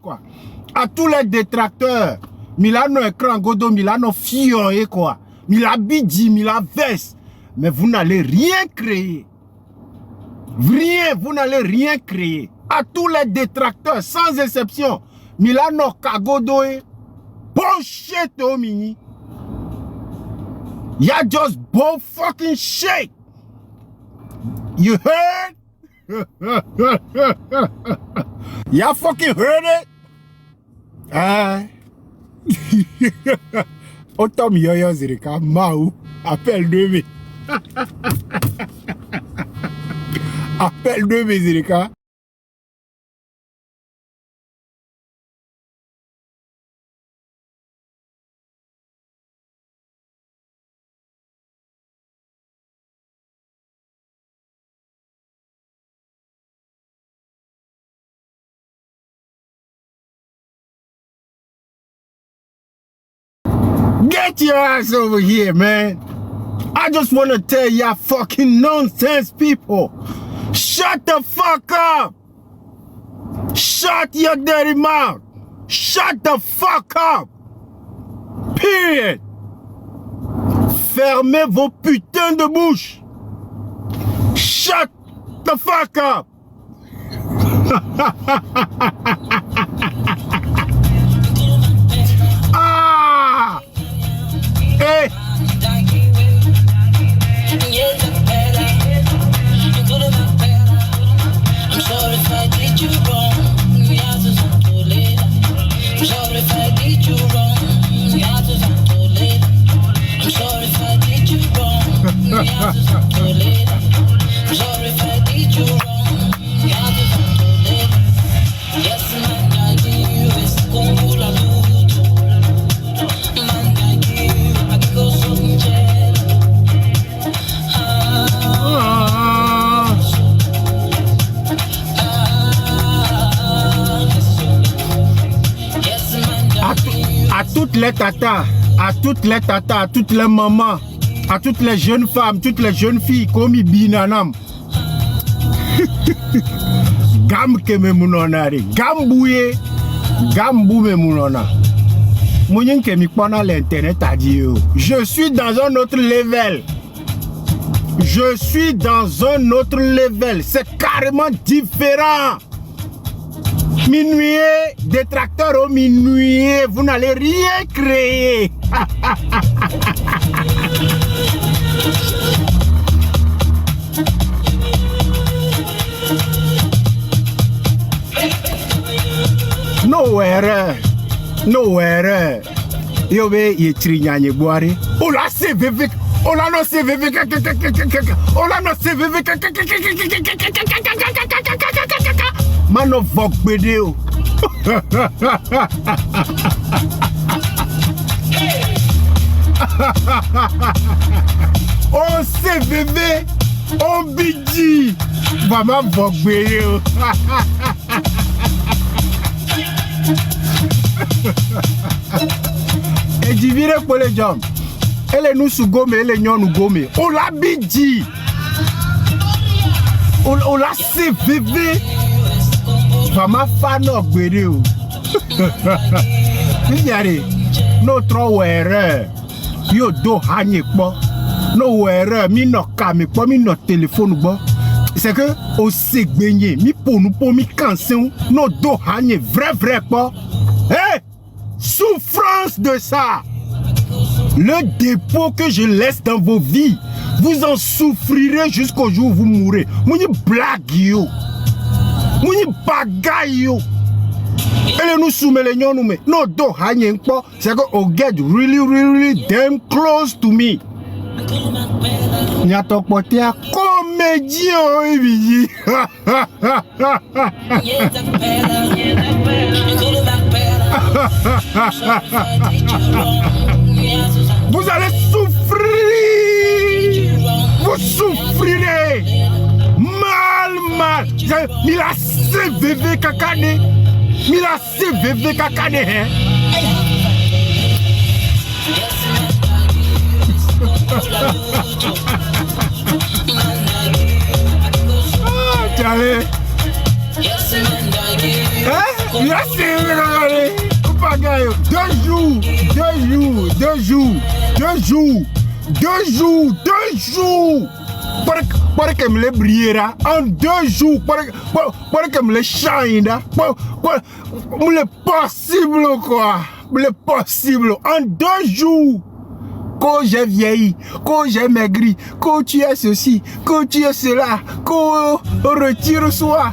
quoi. À tous les détracteurs, Milano écran godo, Milano fioé quoi. Mila bidji, Mila veste. Mais vous n'allez rien créer. Rien, vous n'allez rien créer. À tous les détracteurs, sans exception, Milano kagodoe, bullshit au mini. Y'all just bull fucking shit. You heard? Y'all fucking heard it? Otom yoyo zirika, Maou, appelle 2000. Appelle 2000 zirika. Get your ass over here, man. I just want to tell y'all fucking nonsense people. Shut the fuck up. Shut your dirty mouth. Shut the fuck up. Period. Fermez vos putains de bouches. Shut the fuck up. Ah! Hey! I'm sorry if I did you wrong. I'm sorry if I did you wrong. I'm sorry if I did you wrong. I'm sorry if I did you wrong. Yes, man, I give you is cool. Man, I give you, I go so jealous. À toutes les tatas, à toutes les tatas, à toutes les mamans, à toutes les jeunes femmes, toutes les jeunes filles, comme Binanam. Gam ke me munonari, gambouye, gambou me munona. Mounien ke mi pona l'internet a dit yo. Je suis dans un autre level. Je suis dans un autre level. C'est carrément différent. Minuit, détracteur au minuit, vous n'allez rien créer. No erreur. No erreur. Yo be ye trinyanye boire. Oh la CVV. Oh la no CVV. Oh la no CVV. Mano vok bedeo. Oh CVV. Oh BG. Mama vok bedeo. Et j'y virais pour les gens. Elle est nous sous gomme, elle est nous gomme. On la bidji. On la CVV. Vraiment fan of vidéo. Notre erreur. Yo do hanye po. No erreur. Mi no kame po. Mi no téléphone bo. C'est que au segbenye. Mi pour nous pour mi cancer. No do hanye vrai po. Hey! Souffrance de ça. Le dépôt que je laisse dans vos vies, vous en souffrirez jusqu'au jour où vous mourrez. Mouni blague yo. Mouni bagaille yo. Et nous soumettons les nous mais no do hanging po. C'est que oh get really damn close to me. N'y a ton pote à comédien oui. Vous allez souffrir. Vous souffrirez. Mal. Mila CVV kakane. Mila CVV kakane hein. Ah, t'allais. Hein? Là, c'est regardez. Pagaille. 2 jours. 2 jours. Pour que me le brillera en 2 jours. Pour que me le change. Pour le possible quoi. Le possible en 2 jours. Quand j'ai vieilli, quand j'ai maigri, quand tu es ceci, quand tu es cela, quand on retire soi.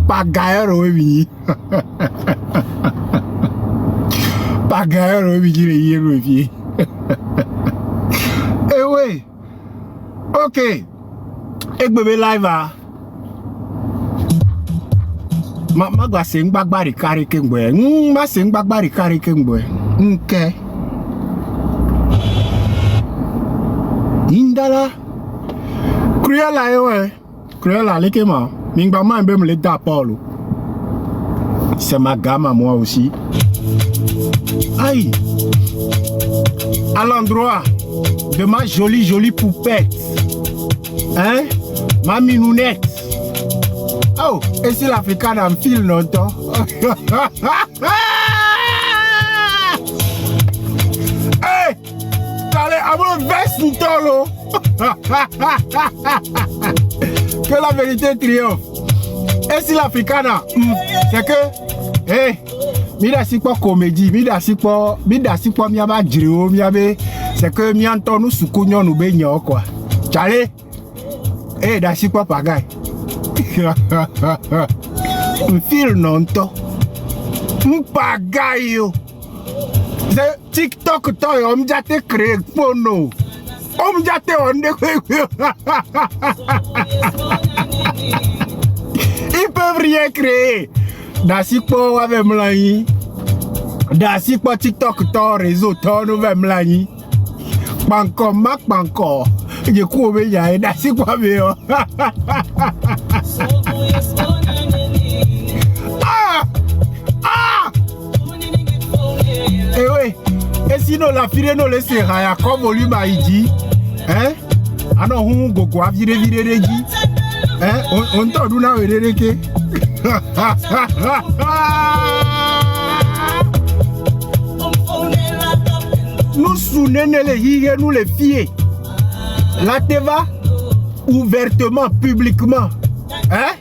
Pagaille revenu. Pagaille revenu. Eh oui. Ok. Et bébé live ah. Ma gwa sing bagbari kari kengwe. Ma sing bagbari kari kengwe. Okay. Indala. Cruella eh. Cruella leke ma. Mingba ma mbe me le da Paulo. C'est ma gamme à moi aussi. Aïe. À l'endroit de ma jolie poupette. Hein? Ma minounette. Oh, et si l'Africaine en file longtemps. Hey! Allez, à mon veste tolo. Que la vérité triomphe. Et si l'Africana, c'est que, hey, mida si quoi comédie, mida si quoi miaba drio, miabe, c'est que mianto nous soukounyo nous baignon quoi. Tchale, hey, da si quoi pagaille. Fil non to. Pagaille. C'est TikTok toi, on m'a été créé pour nous. On m'a été on ils peuvent rien créer. Dasi po avec mlani. Dasi po TikTok to réseau to nous avec mlani. Banco mak banco. Je coube ya dasi po bio. Eh oui. Et sinon la fille no laisse rien comme volume a dit. Hein? Ah non, on go quoi vire dit. Hein? On t'a dit na wereke. Nous sounene les hige nous les filles. La teva ouvertement, publiquement. Hein?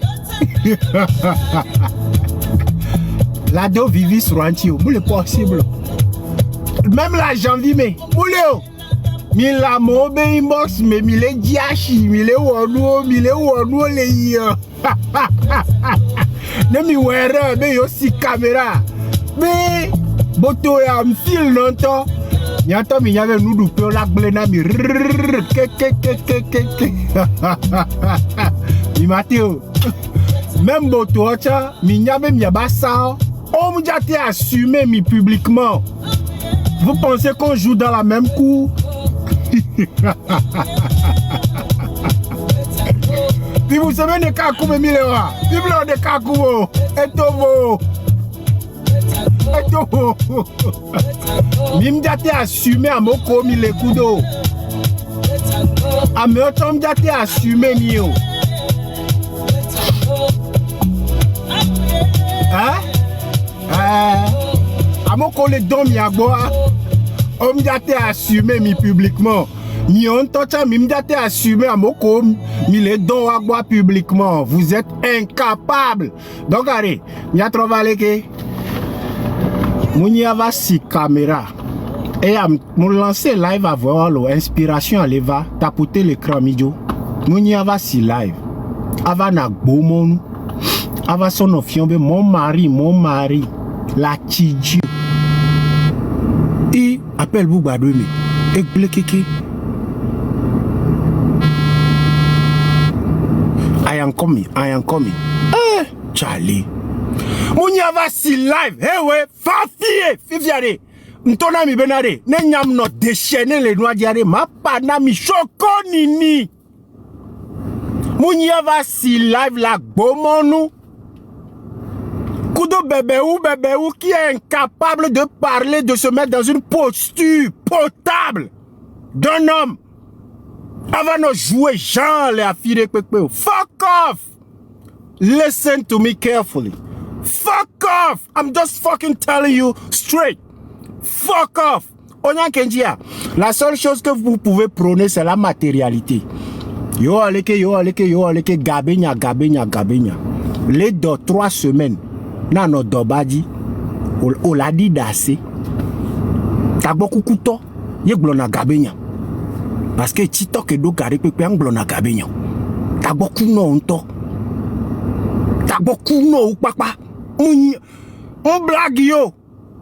La do vivi sur Antio, c'est possible. Même la janvier, mais bouleo. Mi la mobe inbox, mais mi le diachi, mi le wonu le yo. Ne mi were, mais yo si caméra. Mais boto ya m'fil longtemps. Nyata mi nyave nudu pe la glena mi mi Mathéo. Même boto ocha mi nyave mi abasa. On m'a déjà assumé mi publiquement. Vous pensez qu'on joue dans la même cour? Puis vous savez de Kakoumé Milewa. Puis vous de Kakoumo. Et Tovo. Et Tovo. Mimdate assumé à Moko Milekudo. A Meotom date assumé Mio. Hein? À Moko le don Miaboa. On m'a assumé mi publiquement. Mi on tocha mi m'a assumé à moko mi les dons à boire publiquement. Vous êtes incapables. Donc allez, mi a trouvé que Mounia va si caméra et à mon lancer live à voir l'inspiration à leva tapoter l'écran midjo. Mounia va si live. Ava na bomon. Ava son ofiombe mon mari la tidji. Et appelle vous Badoumi. Et blekeke. I am coming. Eh, Charlie. Mounia va si live. Eh ouais, fafie, fifiare. Ntona mi benare. Ne nyam no déchaîner les noix diare. Ma pana mi choko nini. Mounia va si live la bomonu. Kudo bébé ou qui est incapable de parler, de se mettre dans une posture potable d'un homme avant de jouer Jean les affirés. Fuck off! Listen to me carefully. Fuck off! I'm just fucking telling you straight. Fuck off! Onyan Kendia, la seule chose que vous pouvez prôner, c'est la matérialité. Yo aleke, gabenya. Les 3 semaines. Nano dobadi o la di dase taboku kuto ye glona gabenya parce que TikTok do kare pepe an glona gabenya taboku no nto taboku no papa on blague yo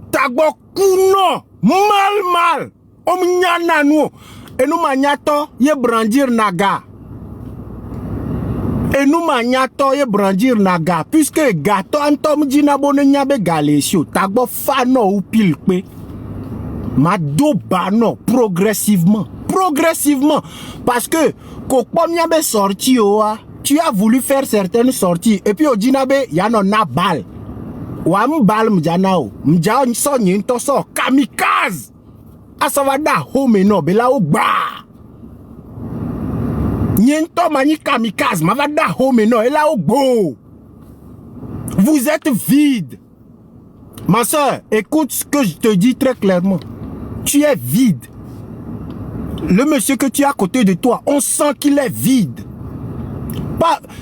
taboku no mal o mnyana no enu manyato ye brandir naga. Et nous magnato ye brandir naga puisque gato antom dina bone nyabe galesio tagbo fano ou pilpe ma do bano progressivement parce que kokpom nyabe sorti oa tu as voulu faire certaines sorties et puis au dinabe yano na bal wa mbal mjanao mjao so nyinto so kamikaze asawada home no bela o gba Niento mani kamikaze, mavada home no, et là au beau. Vous êtes vide. Ma soeur, écoute ce que je te dis très clairement. Tu es vide. Le monsieur que tu as à côté de toi, on sent qu'il est vide.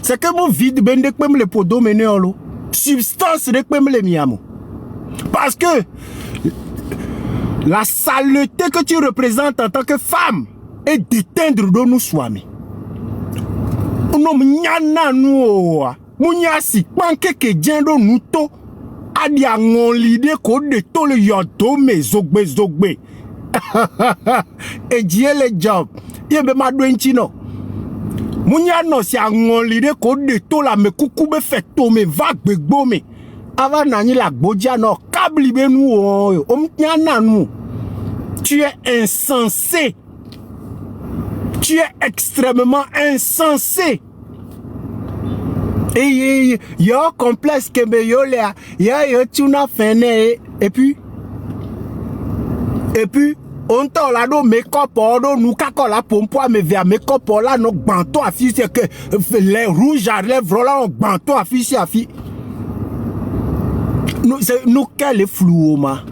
C'est que mon vide, ben de quoi me le podo meneolo. Substance de quoi me le miamo. Parce que la saleté que tu représentes en tant que femme est d'éteindre de nous swami. No mnyana nuoa munyasi panke ke jendo nuto adi angon lide ko de to le yodo me zogbe e die le job yebe madwenchi no munyano si angon lide ko de to la me kukube feto me vague gbo me ava nani la gbodia no kabli be nu o mnyana nu tu es insensé. Tu es extrêmement insensé. Et yo complexe que me yo là, yo tuna fene et puis on t'a là do make-up do nous kakola pompo me vers make-up là no banto affiche que les rouges à lèvres là on banto affiche nous quel est flou ma.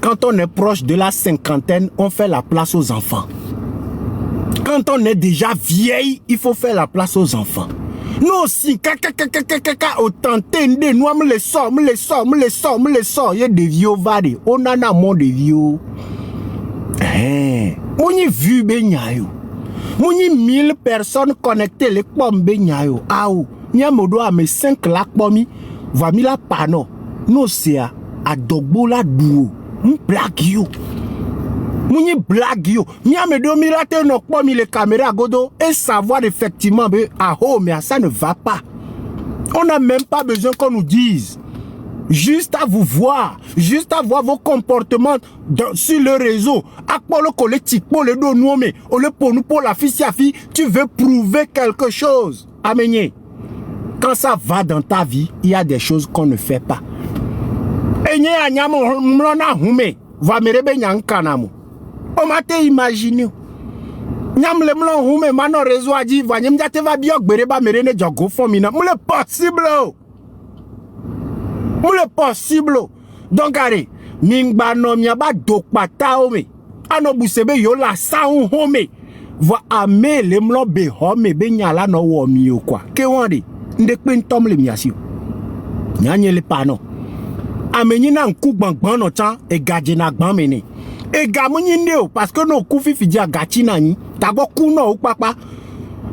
Quand on est proche de la cinquantaine, on fait la place aux enfants. Quand on est déjà vieille, il faut faire la place aux enfants. Nous aussi, autant de nous, me les sort. Il y a des vieux variés. On en a moins de vieux. On y vu Benyayo. On y 1000 personnes connectées les pommes Benyayo. Ah ou, n'y a modo à mes 5 lacs pommes. Va mi la pano. Nous c'est à dogbo la duo. On blague you. Mouni blague yo. Mia me do mirate no kwa mi les caméras godo et savoir effectivement ah oh mais ça ne va pas. On n'a même pas besoin qu'on nous dise. Juste à vous voir, juste à voir vos comportements sur le réseau. Akpolo ko le tikpo le do nous mais on le pour nous pour la fille, tu veux prouver quelque chose. Amenye. Quand ça va dans ta vie, il y a des choses qu'on ne fait pas. Enye anyamo mlona hume va merebe nyankanamo. On m'a imaginé. Nyam le mlon hume mano réseau a dit va nyam jate va biok bereba merene jogo fomina. Moule possible. Moule possible. Donc allez, mingba no miaba dokpata ome. Ano busebe yo la sa home. Va ame le mlon be home be nyala no wo mi yo kwa. Ke wande ndekpe ntom le miasio. Nyanye le pano. Amenyi na nku gbangban no chan e gadje na gban mene. Et gamounine parce que nos coups fidji à gatinani, d'abord kuno ou papa.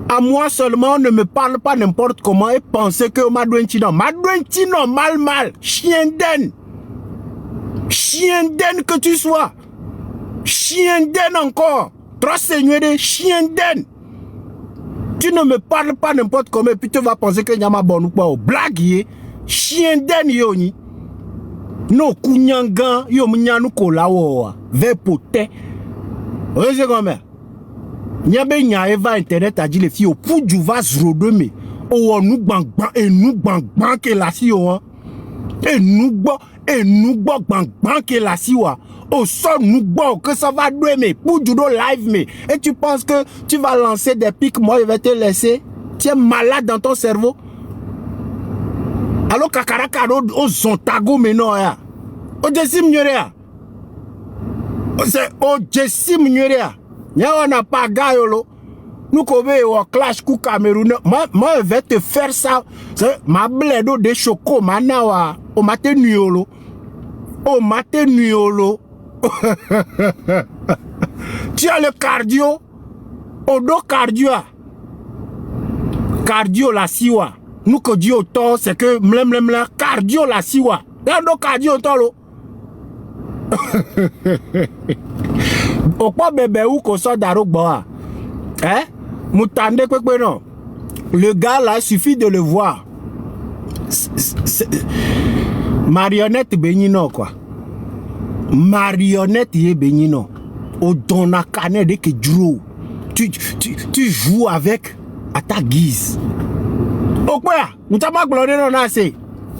À moi seulement, ne me parle pas n'importe comment et pensez que Madouentino mal, chien den que tu sois, chien den encore, trop seigneur de chien den. Tu ne me parles pas n'importe comment et puis tu vas penser que Nyama bon ou pas, blague, chien den yoni. No kunyangan yo mnyanu kolawo ve pote. Oye comme nyabe nya eva internet a dit les filles au pouju va zrode me o nu gbangban e nu gbangban ke la si o e nu gbo gbangban ke la si wa o so nu gbo que ça va douer me pouju do live me et tu penses que tu vas lancer des pics moi je vais te laisser. Tu es malade dans ton cerveau. Alors kakaraka o zontago meno ya. O jesim nyorea. C'est o jesim nyorea. Nya on pas gayolo. Nous kobe o clash ku Cameroun. Moi je vais te faire ça. C'est ma bledo de choco manawa o matin nuolo. O matin nuolo. Tu as le cardio. O do cardio. Cardio la siwa. Nous que Dieu autant c'est que mlem la cardio la siwa. Dans cardio tolo. Okpo bébé ou ko so daro boa. Hein? Moutande kwekwe non. Le gars là, suffit de le voir. Marionnette benino quoi. Marionnette ye benino. O donna canet de que tu joues avec à ta guise. Okwa, mutama glore non assez.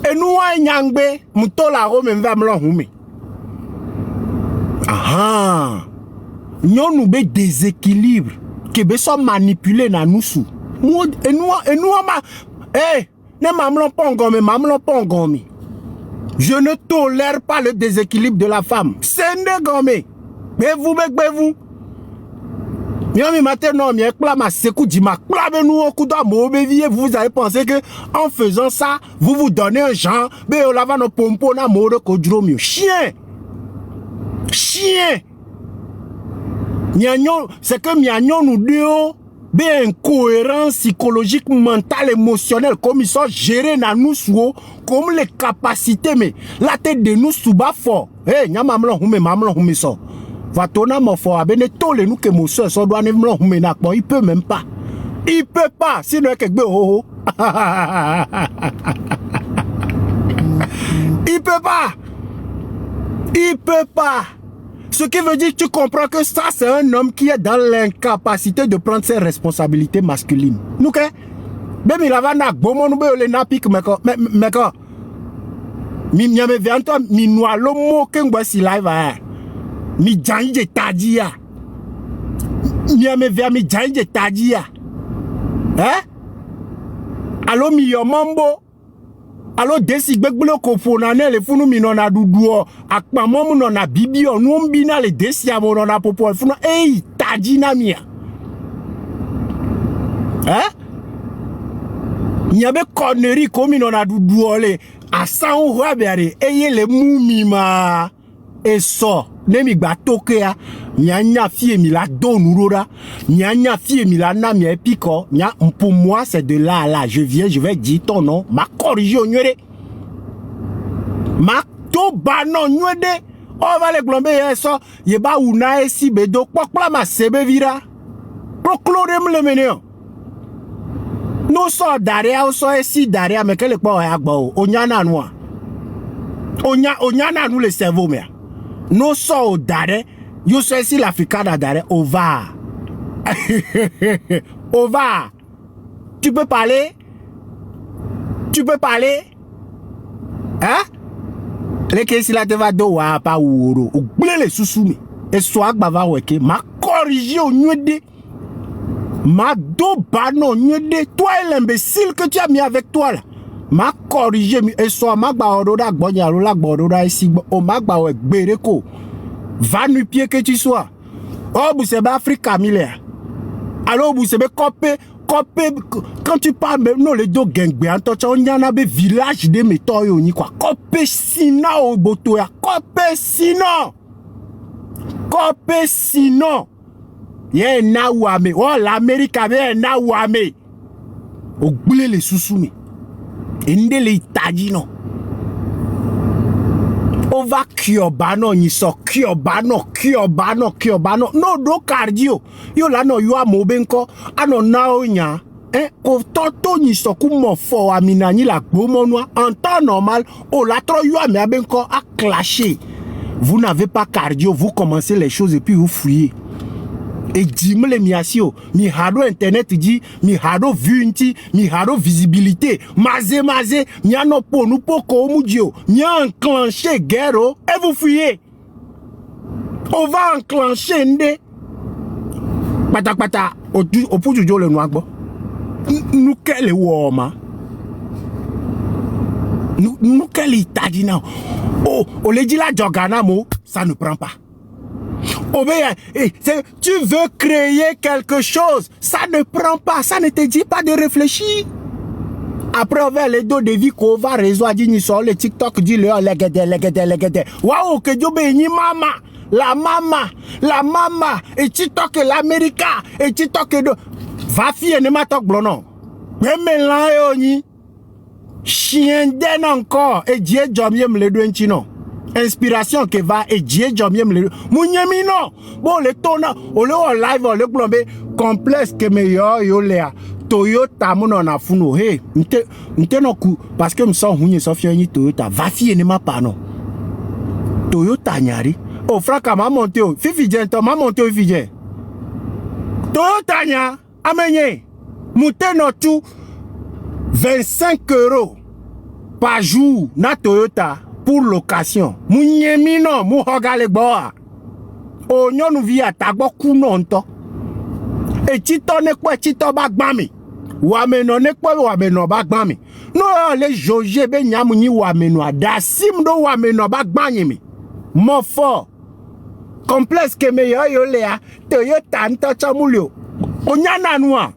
Et nous a nyangbe, mutola rome mva mlon hume. Ah. Nyon nous be déséquilibre que be so manipuler na nous sou. Et nous ma ne mamlon pongomi. Je ne tolère pas le déséquilibre de la femme. C'est ne gomme. Vous. Miami matin non, mi ma sekou di ma clave nous au coup d'amour, vous avez pensé que en faisant ça, vous donnez un genre, mais on lava nos pompons na mode kodromio. Chien. C'est que miagnon nous dit bien incohérence psychologique, mentale, émotionnelle, comme ils sont gérés dans nous sous, comme les capacités, mais la tête de nous sous bas fort. Eh, mamlon hume so. Vatona mofo abene tole nous que mon soeur so doit ne mlon hume na bon, il peut même pas. Il peut pas, sinon quelque ho. Il peut pas. Ce qui veut dire que tu comprends que ça, c'est un homme qui est dans l'incapacité de prendre ses responsabilités masculines. Nous, que? Même il avait un bon nous le napik, mais quand? Mi me viento, mi noa lo mo kengwa si live à. Mi janje tadia. Mi janje tadia. Hein? Allo mi yo mambo. Alors desi gbegbulo ko fonane le funu mi nona duduo akpa momu nona bibio no mbina le desi amo nona popo funu tadi na mia Hein? Il y a des conneries comme on a du douolé. À 100 rabiare, ayez les moumima. Et ça, nemi batokea. Nya fie mi la donurora. Nya fie mi la na mi epiko. Pour moi, c'est de là à là. Je viens, je vais dire ton nom. Ma corrige au nyere. Ma to banon nyede. On va les glomber ça. Yeba una esi bedo. Pokla ma sebe vira. Proclorem le meneo. Nous sommes derrière, nous sommes ici derrière, mais quel est quoi on y en a nous. On y en a nous le cerveau, mais. Nous sommes derrière, nous sommes ici l'Afrique derrière, on va. On va. Tu peux parler? Tu peux parler? Hein? Les caisses là te va doa pas ou oubliez les sous-soumis. Et soit bava weke, ma corriger au nyede. Ma do bano nyede, toi l'imbécile que tu as mis avec toi là. Ma corriger et soit ma baododa gbonya la baododa ici o ma bawe bereko. Va nu pied que tu sois. Oh vous c'est Afrique mille. Alors vous c'est copé quand tu parles même non les deux gengbe en toi on y en a be village de méthodes ni quoi. Copé sina au boto ya copé sinon. Copé sinon. Yé na ouame. Oh l'Amérique avait na ouame. Oubliez les sous-soumis. Ende les itadino. On va kiobano ni so kiobano. No do cardio. Yo la no yo amobenko. Ano na onya. Ko toto ni so kumo fo amina ni la gbomonwa. En temps normal, o la tro yo ame abenko a clasher. Vous n'avez pas cardio, vous commencez les choses et puis vous fouillez. Et dis-moi les miasio, mi hado internet dit, mi hado vue mi hado visibilité, mazé, mi ano po nous po ko mudio, mi a enclenché guerre et vous fuyez. On va enclencher ndé. Pata, au pou du le noir bo. Nous quel woma. Nous quel itadina. Oh, le dit la jogana mo, ça ne prend pas. Oh, mais, tu veux créer quelque chose, ça ne prend pas, ça ne te dit pas de réfléchir. Après, on va les dos de vie qu'on va résoudre, dit sur le TikTok, dit le legede. Waouh, que Dieu bénisse maman, la maman, et TikTok l'Américain, et TikTok de. Va fier ne m'attaque blonon. Mais là, yoni, chien den encore, et Dieu jomiem le douentino. Inspiration que va et Dieu jomiem le Mounyemino. Bon, le tona, on le live, on le glombe, complexe que meilleur yo lea. Toyota mon on a funo. Hey, m'te no coup, parce que m'sons hunye sofia ni Toyota. Va fier ne m'a pas non. Toyota nyari. Oh, fraka m'a monté au. Fifi Jento, m'a monté au Fifi. Toyota nya, amenye. Moute no tout 25 € par jour na Toyota pour location. Mounyemi non, mou hogale boa. O nyonu vi atagbo kuno nto. E chito ne kwa chito bagbami. Wame no ne kwa wame no bagbami. No le joje be nyamu ni wame no da simdo wame no bagbani mi. Mofo. Complexe que meilleur yo lea. Toyota nto chamulio. Onyana noa.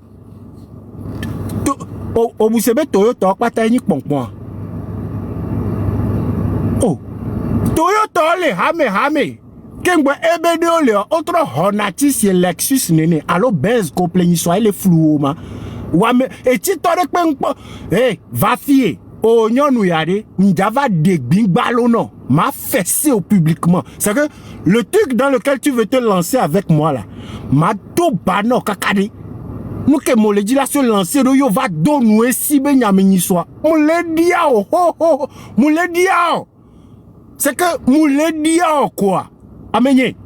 O busebe Toyota pata ni pompon. Oh. Toyota le hame. Kengwe ebede ole autre Honda si Lexus nene. Allo Benz complet so ele flou ma. Wame et ti tore penpo. Va fier. O nyonu yade, m'dava degbing balono. M'a fessé au publiquement. C'est que le truc dans lequel tu veux te lancer avec moi là. Ma do bano kakade. Nous que mon le dit là se lancer yo va donner si ben yameni soit. Mon le dia oh. Mon le dia. C'est que mon le dia quoi. Amenye.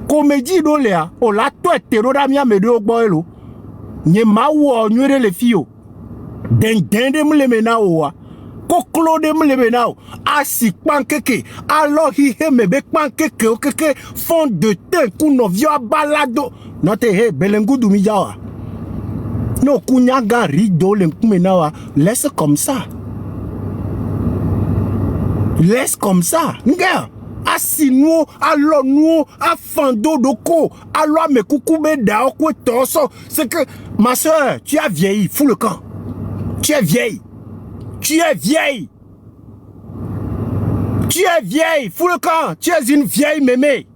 Comédie do lea. O la toi terrora mi amede ogboelo. Nye ma wo nyere le fio. Den de me le mena o. Ko klode me le mena o. Asi pankeke. Alors hi he me be pankeke o keke fond de teint kuno vio balado. Note he belengudu mi jawa. No kunyaga rido le mena laisse comme ça. Laisse comme ça. Nga. Asinuo, alors nous, à Fando Doko, alors mes coucoubé d'Aoko Torso. C'est que, ma soeur, tu as vieilli, fous le camp. Tu es vieille. Tu es vieille. Tu es vieille, fous le camp. Tu es une vieille mémé.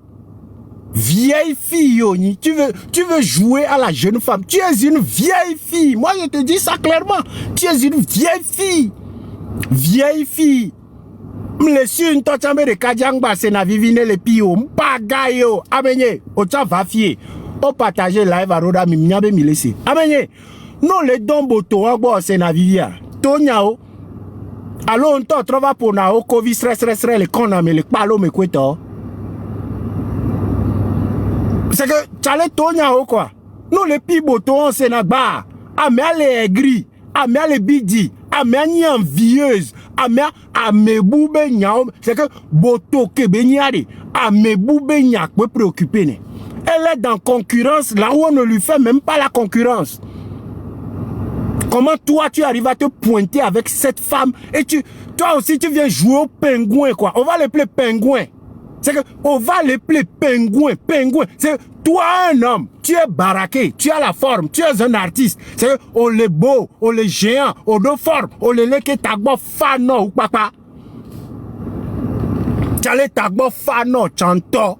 Vieille fille, Yoni. Tu veux jouer à la jeune femme. Tu es une vieille fille. Moi, je te dis ça clairement. Tu es une vieille fille. Vieille fille. M'lessu une tochambe de Kajangba, c'est na vivine le pio. M'pagayo. Amenye. Ocha va fier. O partager live à Roda Mimnyabe Milesi. Amenye. Non, les domboto, c'est na vivia. Tonyao. Alors, on te trouve pour na o Covid stress, les cons, mais les palo me kweto. C'est que, t'allais Tonyao quoi. Non, les piboto, c'est na ba. Amé les aigris. Amé les bidi. Amé ni envieuse. Amé boube nyao. C'est que, boto kebe nyade. Amé boube nyak peut préoccuper ne. Elle est dans concurrence là où on ne lui fait même pas la concurrence. Comment toi tu arrives à te pointer avec cette femme et toi aussi tu viens jouer au pingouin quoi. On va l'appeler pingouin. C'est que on va l'appeler pingouin. C'est toi un homme, tu es baraqué, tu as la forme, tu es un artiste. C'est que on les beau, on les géant, on deux formes, on les leke tagbo fano ou papa. Tu as les tagbo fano chanto.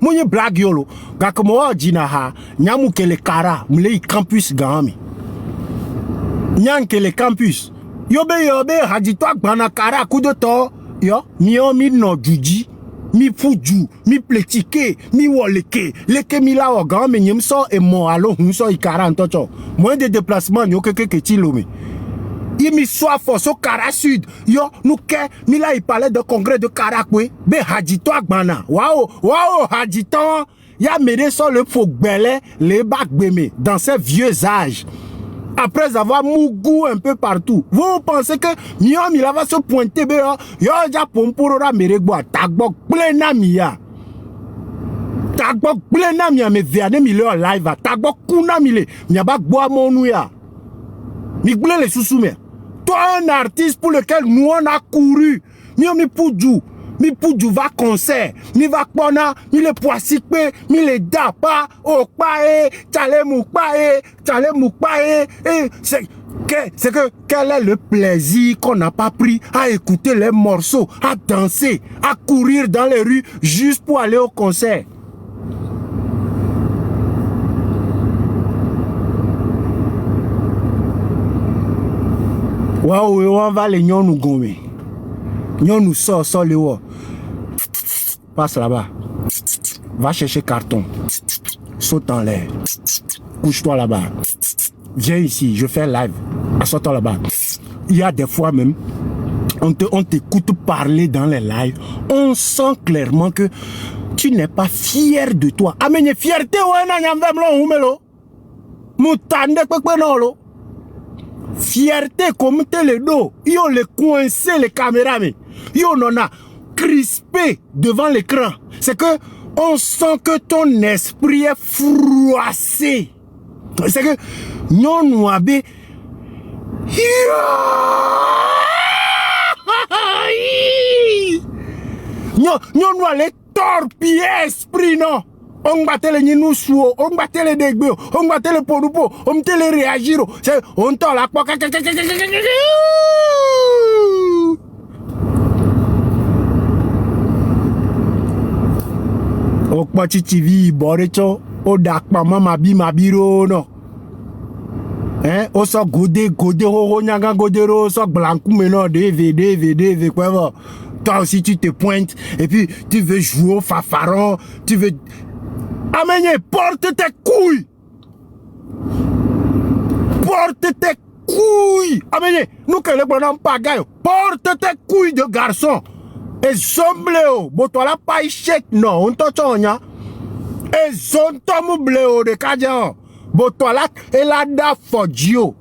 Mouni blague yolo. Gakomo jinaha nyamu ke le kara mle campus gami. Nyanke le campus. Yobe haditwa gbana kara kudoto. Yo, mi no juji. Mi fuju, mi pletike, mi woleke. Leke mi la ogan me nyemso e mo alo hunso ikara antocho. Moins de déplacement yo keke ketilo Il mi soif au Kara Sud. Yo, nous ke, mi la il parlait de congrès de Karakwe. Be haditwa gbana. Waouh, haditon. Ya méré sur le faux belé, les bacs bémé, dans ces vieux âges. Après avoir mougou un peu partout. Vous pensez que Miam il va se pointer yo ja pompora meregboa tagbok plena mia. Tagbok plena mia me viane mi le live tagbok kuna mile mia ba gboa monu ya. Mi gbele le sousoume. Toi un artiste pour lequel nous on a couru. Mi poudjou. Mi poudjou va concert, mi va kpona, mi le poisikpe, mi le dapa, okpae, tchale moukpae, c'est que quel est le plaisir qu'on n'a pas pris à écouter les morceaux, à danser, à courir dans les rues juste pour aller au concert. Waouh, on va les nyons nous gommer. Nyons nous sort les wa. Passe là-bas. Va chercher carton. Saute en l'air. Couche-toi là-bas. Viens ici, je fais live. Saute-toi là-bas. Il y a des fois même, on t'écoute parler dans les lives. On sent clairement que tu n'es pas fier de toi. Ah mais fierté ouais na nyamvem lo humelo. Mutande kwekwe no lo. Fierté comme le dos. Yo le coincé les caméras mais. Yo non a crispé devant l'écran. C'est que on sent que ton esprit est froissé. C'est que non nouabé. Non nous allons torpiller esprit non. On battait les ninousou, on battait les dégbeux, on battait les ponupo, on battait les réagir. C'est on t'a la quoi. O kwachi TV borecho o dakpa mama bi mabiro no. O so gode ho nyanga godero so blanco meno DVD quoi. Toi aussi tu te pointes et puis tu veux jouer au fafaron, tu veux amener porte tes couilles. Porte tes couilles. Amener nous que le bonhomme pagaille. Porte tes couilles de garçon. Et zombléo, botola pas échec, non, on t'ochonya. Et zontomoubleo de Kadian, botola, et la da fodjo.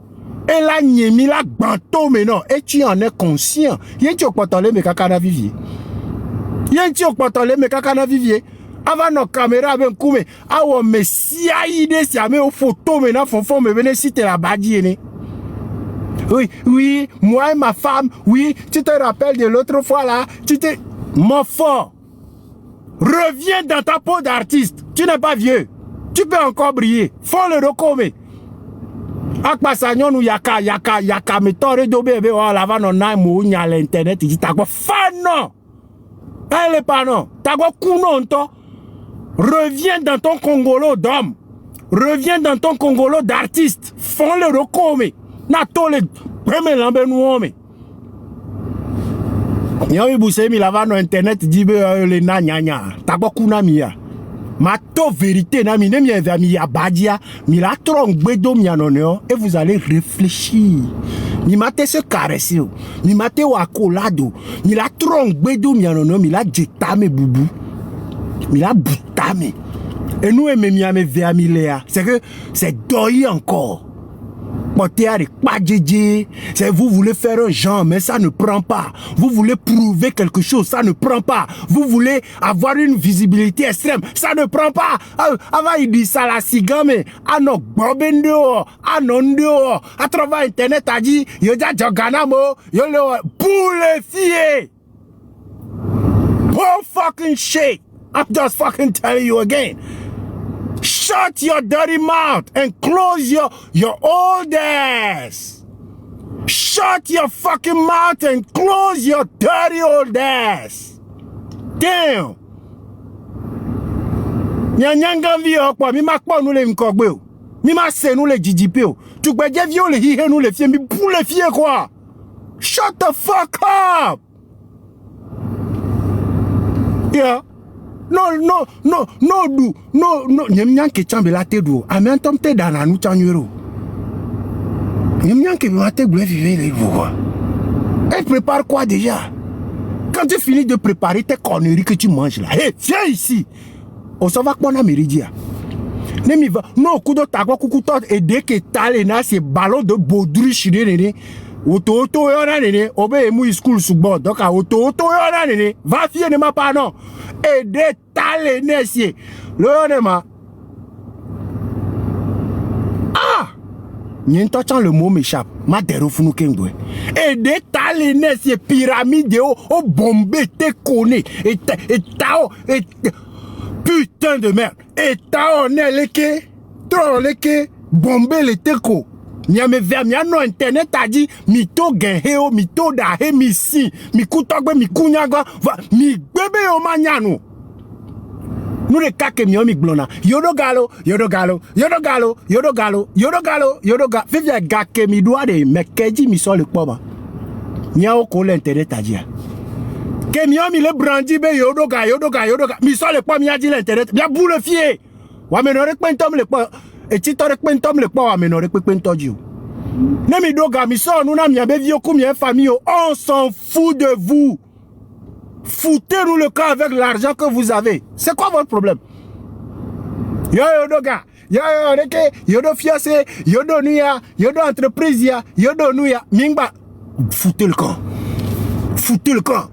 Et la nyemi la banto, mais non, et tu en es conscient. Yen tu okpotole me kakana vivier. Yen tu okpotole me kakana vivier. Avant nos caméras, ben koume, awo me siaide si ame au photo, maintenant, font me venir si te la badiene. Oui, moi et ma femme, oui, tu te rappelles de l'autre fois là, tu te... Mon fort, Reviens dans ta peau d'artiste. Tu n'es pas vieux. Tu peux encore briller. Faut le recommer. Akpasagnon ou yaka metore dobe be o lava no na mo nya l'internet dit ta go fano. Elle est pas non. Ta go kuno nto. Reviens dans ton congolo d'homme. Reviens dans ton congolo d'artiste. Font le recommer. Na to le premier lambe nous me. Nyawi buse mi lava no internet dit be le na nya. Ta go kuna miya. Ma to vérité na mi ne mi envia mi ya badia mi la trompe do mi anonio et vous allez réfléchir. Mi mate se caresser, mi mate wa colado, mi la trompe do mi anonio mi la jetame boubou. Mi la boutame. Et nous aimons mi ame vers mi léa. C'est que c'est doyi encore. C'est vous voulez faire un genre, mais ça ne prend pas. Vous voulez prouver quelque chose, ça ne prend pas. Vous voulez avoir une visibilité extrême, ça ne prend pas. Avant il dit ça la cigame, ah non, bobendo, ah non, à travers internet a dit, yo ja joganamo, yo le pour les filles. Bull fucking shit. I'm just fucking telling you again. Shut your dirty mouth and close your old ass. Shut your fucking mouth and close your dirty old ass. Damn. Nyanyanga vio kwa mi makpo nous le nkogbe o. Mi ma se nous le jijipe o. Tu gbeje vio le hihe nous le fie mi pou le fie quoi. Shut the fuck up. Yeah. No, nyemnyan ke chambe la te do. Amen tom te dana nou chanwero. Nyemnyan ke ma te glou vive le voix. Elle prépare quoi déjà? Quand tu finis de préparer tes conneries que tu manges là, hey, viens ici. On s'en va quoi na méridia. Nemi va, non, kudo tagwa kukuto et dès que t'as na ces ballons de baudru chiré nene. Oto yona nene, obe emu school subo. Donc oto yona nene, va fier ne ma pas non. Et de tale nesier. Le yonema. Ah! N'entend le mot m'échappe. Ma derofunu kengwe. Et de tale nesier pyramide au bombé te connaît. Et tao et putain de merde. Et tao ne leke. Trop leke. Bombé le teko. Nyame vers mi ano internet a dit mito genheo mito da he mi si mi kutogbe mi kunyagwa mi bebe o manyano. Nous les kake mi omi glona yodo galo vivia gake mi doa de mekeji mi so le poba. Nya o ko l'internet a dit. Que mi omi le brandi be yodo ga mi so le poba mi a dit l'internet bien boule fier. Wa me no rekpentom le poba. Et tu t'aurais pas le poids, mais n'aurais pas entendu. Nemi doga, mi so, nous n'avons pas vu combien de familles. On s'en fout de vous. Foutez-nous le cas avec l'argent que vous avez. C'est quoi votre problème? Yo doga, yo reke, yo do fiancé, yo do nuya, yo do entreprise ya, yo do nuya, mingba. Foutez le camp. Foutez le camp.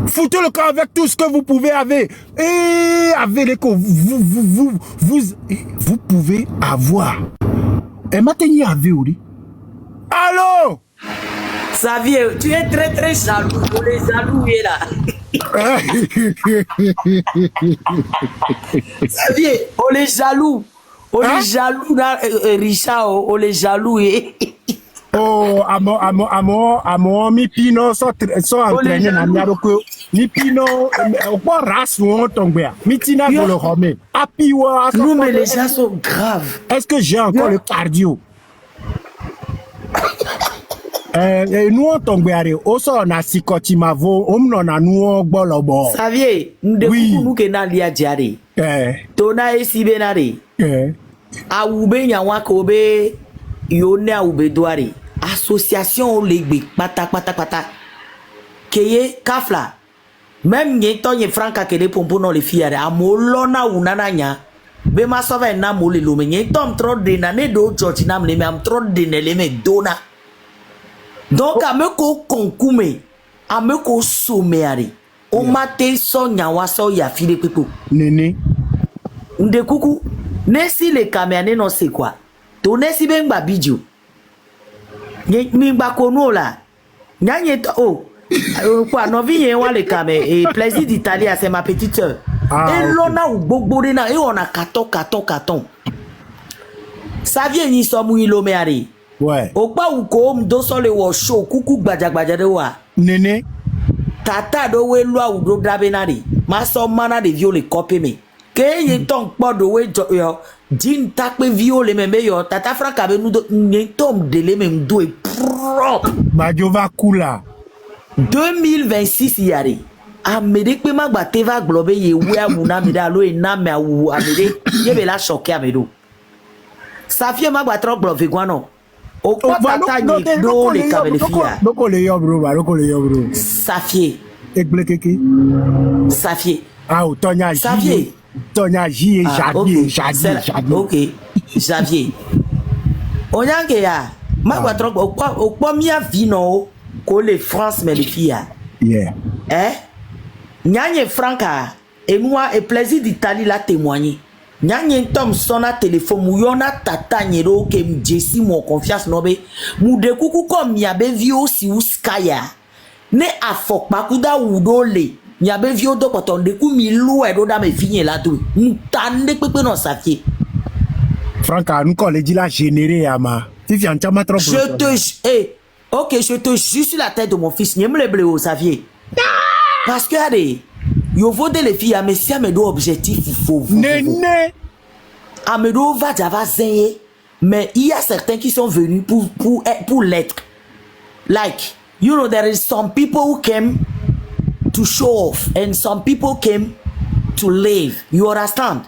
Foutez le camp avec tout ce que vous pouvez avoir. Et avec les vous pouvez avoir. Et maintenant, avez-vous dit? Allô? Xavier, tu es très très jaloux. On les jaloux là. Xavier, on les jaloux. On les jaloux là, Richard, on les jaloux. Oh, amo, mi pino so entraîné na miaroko. Mi pino, quoi race ou tombé. Mi tina go le home. Apiwa. Non mais les gens sont graves. Est-ce que j'ai encore le cardio? Nous on tombe on a sikoti mavo, on a nous bolobo. Xavier, nous que na lia diare. Tona esi benare. A ube nyawa kobe yone a ube doare. Association legbe pata. Keye kafla. Même nyeto nye franka kede pompo non le fiare. Amolona unananya. Be ma sova na mole lo me nyeto am trop de na ne do church na me am trop de ne le me dona. Donc ameko konkume. Ameko someare. O mate so nyawa so ya file pepo. Nene. Nde kuku. Nesi le kameane non c'est quoi? To nesi ben babidjo. Mi bakono la. Nyanye to oh. Quoi, non, viens, on les camé. Et plaisir d'Italie, c'est ma petite soeur. Et l'on a ou bobo et on a carton. Ça vient ni somme il l'oméari. Ouais. Au pas ou comme dos sur le show, coucou badja de wa. Néné. Tata do we loi ou do drabenari. Ma somme mana de viol les copé me. Que y ton pas de we yo. Din takpe viol me yo. Tata Franck avait nous n'y tombe de les mêmes do et propre. Bajova Kula. 2026 yari. Amede pe magba teva globe ye we amuna me da lo e na me awu amede. Ye be la choqué amedo. Safie magba trop globe guano. O kwa tata ni do le kabele fia. Doko le yo bro. Safie. Ekblekeke. Safie. Ah, o Tonya J. Xavier. Tonya J et Jadi. OK. Xavier. Onyange ya. Magba trop o kwa mia vino ko le France me le fia. Yeah. Nyanye Franca et moi et plaisir d'Italie la témoigner. Nyanye tom sona téléphone mouyona tata nyero ke mjesi mon confiance nobe mu de kuku comme yabe vio si uskaya ne afok makuda udole yabe vio do poton de ku mi lu e do da me finye la tout mutande pepe non safie Franca nous collé dit la généré ama si en chama trop OK je te jure sur la tête de mon fils nyem le bleu safie parce que allez yo vote les filles mais si amedo objectif il faut Néné. Amedo va java zeye mais il y a certains qui sont venus pour l'être like you know there is some people who came to show off and some people came to live you understand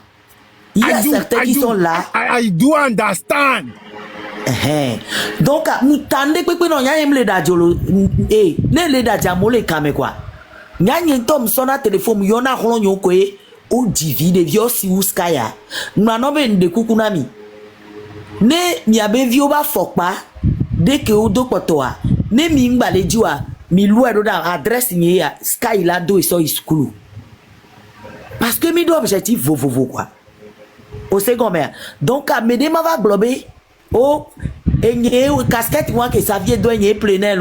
il y a certains qui sont là I do understand. donc mutande pepe no nya emle da jolo ne le da jamole kame kwa nyanye tom sona téléphone yona hlon yokoe o divide vio si uskaya ngano be nde kukunami ne miabe vio ba fokpa de ke o do potoa ne mi ngbale jiwa mi lu edo da adresse ni ya sky la do so school parce que mi do objectif vovovo quoi au second mère donc a mede ma va glober o enye casquette moi que ça vient do enye plenel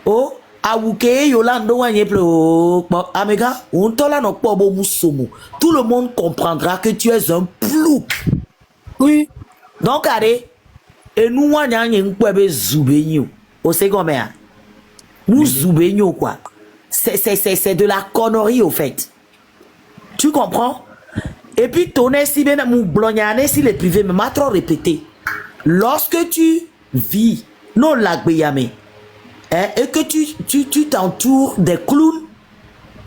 o awuke yolando wanye ple amega on tola no pobo musomo tout le monde comprendra que tu es un plouc oui donc allez et nous wanya nye nkwebe zubenyo au second mère nous zubenyo quoi c'est de la connerie au fait tu comprends et puis tonner si bien mon blognane si les privés me m'a trop répété lorsque tu vis non la gbeyame et que tu t'entoures des clowns,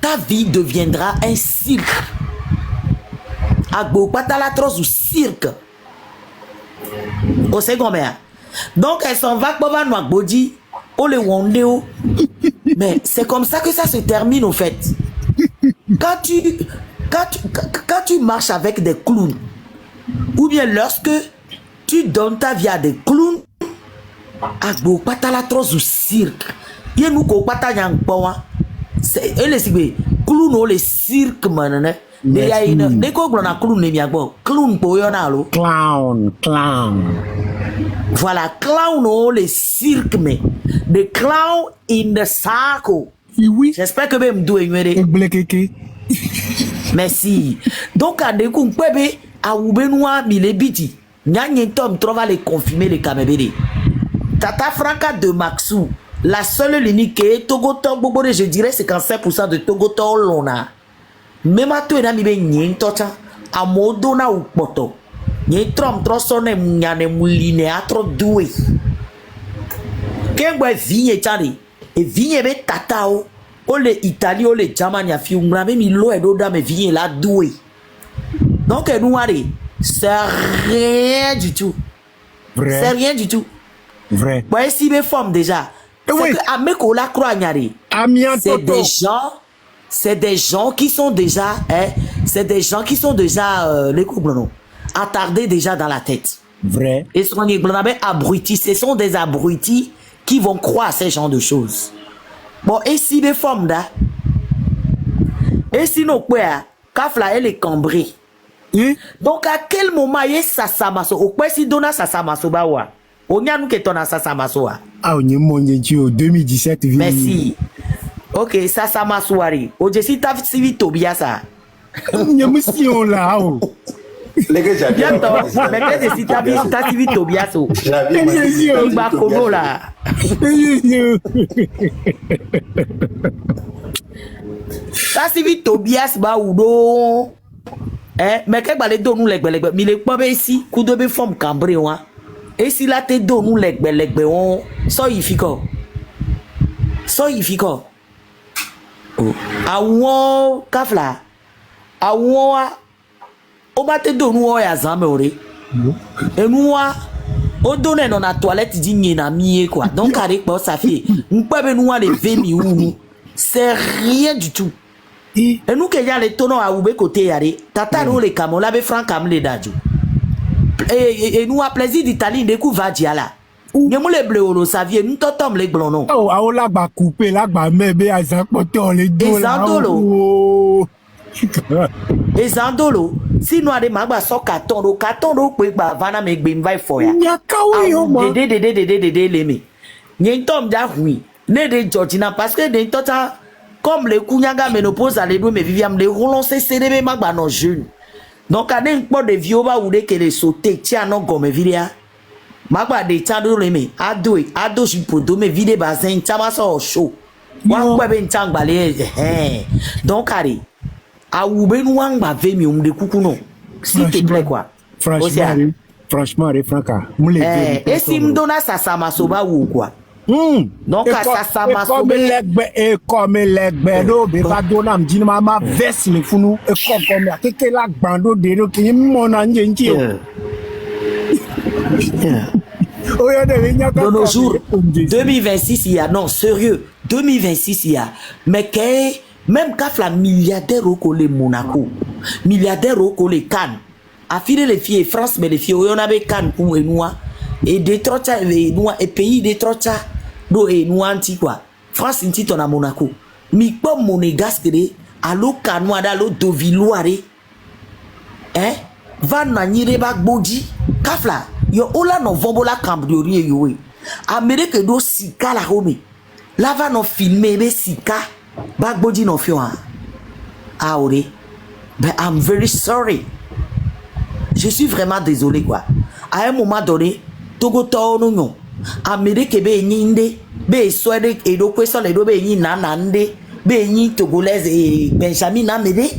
ta vie deviendra un cirque. Agbo patalatros ou cirque. Au second mère. Donc elles s'en va pour voir body, on le wondeo. Mais c'est comme ça que ça se termine au fait. Quand tu marches avec des clowns, ou bien lorsque tu donnes ta vie à des clowns, agbo patalatros ou cirque ye nous ko patanyang pawa c'est ele sibe clown o le cirque manane de ya ina de ko glona clown ne miagbo clown po yo na lo Clown. voilà clown o le cirque mais the clown in the circle Oui. j'espère que be mdo enwere Ekblekeke. merci donc à de ku pebe a ubenua milebiti nyanye tom trova le confirmer le kamebede Tata Franca de Maxou, la seule l'unique que Togoto Bobo, je dirais 55% de Togoto Lona. Même à toi, il y a une tocha, à Modona ou Poto. Il y a un trossone mouillane mouline à trop doué. Qu'un bois vigne tari, et vigne be tatao, o le Italie, o le Germania, fi umra, même il l'eau et d'eau me vigne là doué. Donc, nous, allez, c'est rien du tout. Vrai. C'est rien du tout. Vrai. Ouais, si mes formes déjà. Oui. C'est des gens qui sont déjà, les couples non, attardés déjà dans la tête. Vrai. Et ce qu'on dit, abrutis, ce sont des abrutis qui vont croire à ces genres de choses. Bon, et si mes formes là, et sinon quoi, kafla elle est cambrée. Donc à quel moment y est ça samaso? Au quoi si donna ça samaso bawa? On y a nous qui est en ça samaso. Ah, on y est mon Dieu, 2017. Merci. Ok, ça m'a soirée. Aujourd'hui, t'as suivi Tobias ça. Nye mission là oh. Les gars, j'ai Bientôt, mais qu'est-ce que t'as suivi Tobias oh. Il va comment là. T'as suivi Tobias ba oudo. Mais qu'est-ce que les deux nous les mais les pas ici, coup de forme cambré hein. Et si là t'es deux nous les on ça il fait quoi. So ifiko awon kafla awon o ba te donu o ya zame ore enu wa o donne dans la toilette di nyi na mie quoi donc avec pas ça fait npa be nu wa le vemi unu c'est rien du tout et nous que ya le tono a ube côté yare tata ro le kamola be franc kam le daju et nous a plaisir d'Italie de ku va dia là. Nye mou le bleu lo savie nous totom le blon non. Oh, a o la ba couper la ba mebe a zan pote on le do la. Ezandolo si nous ade magba so carton do pe gba vana me gbe mvai for ya. Nya kawe yo ma. De lemi. Nye tom da hui. Ne de Georgina parce que de tota comme le kunyaga ménopause à les deux mais viviam les relancer CDB magba non jeune. Donc ade npo de vieux ba ou de que les sauter tia non gomme viria. Magba de tando leme ado jipodo me vide bazin tama so show wan kwa be ntangba le donc allez a ube nu wan ba ve mi de kuku no s'il te plaît quoi franchement Franca moule et si me donna ça ma soba ou quoi donc ça ma soba e comme legbe do be ba donna me dina ma veste le funu e comme ya keke la gbando de ro ki mo na nje de nos jours 2026 il y a non sérieux 2026 il y a mais que même quand la milliardaire au collé Monaco milliardaire au collé Cannes a filé les filles France mais les filles on avait Cannes pour nous et des trocha et nous et pays des trocha do et nous anti quoi France inti ton à Monaco mi pas monégasque allo Canois allo Doviloire va na nyire bak boji kafla yo ola no vombola cambriori yo Amerique do sika la home la va no filmer be sika bak boji no fio ore but I'm very sorry je suis vraiment désolé quoi à un moment donné Togo to no nyo Amerique be nyinde be swede e do kweso le do be nyi nanande be nyi togolaise et Benjamin Namede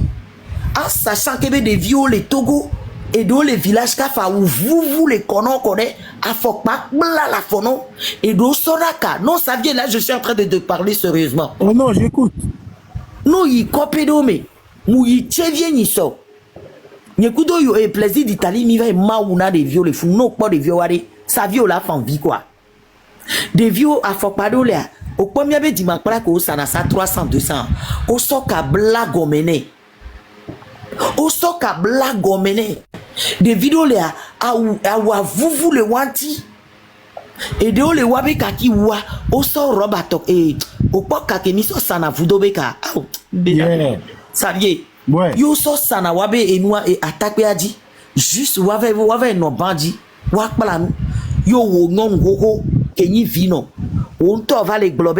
en sachant que des vieux les Togo et dans les villages kafa où vous les connaissez à Fokpa la fono et dans Sonaka non ça vient là je suis en train de te parler sérieusement oh non j'écoute non il copie d'homme mou il tchevien ni so n'écoute yo et plaisir d'Italie mi va maouna des vieux les fous non pas des vieux wari ça vieux la fan vie quoi des vieux à Fokpa do là au premier be dimanche para ko sana sa 300 200 au soka blagomene au soka blagomene des vidéos là à vous le wanti et de le wabe kaki wa au so robatok et au pas kaki miso sana vudobeka ah ça vient yo so sana wabe et noa et attaque adi juste wave no bandi wa kpala nu yo wo non gogo kenyi vino on to va le globe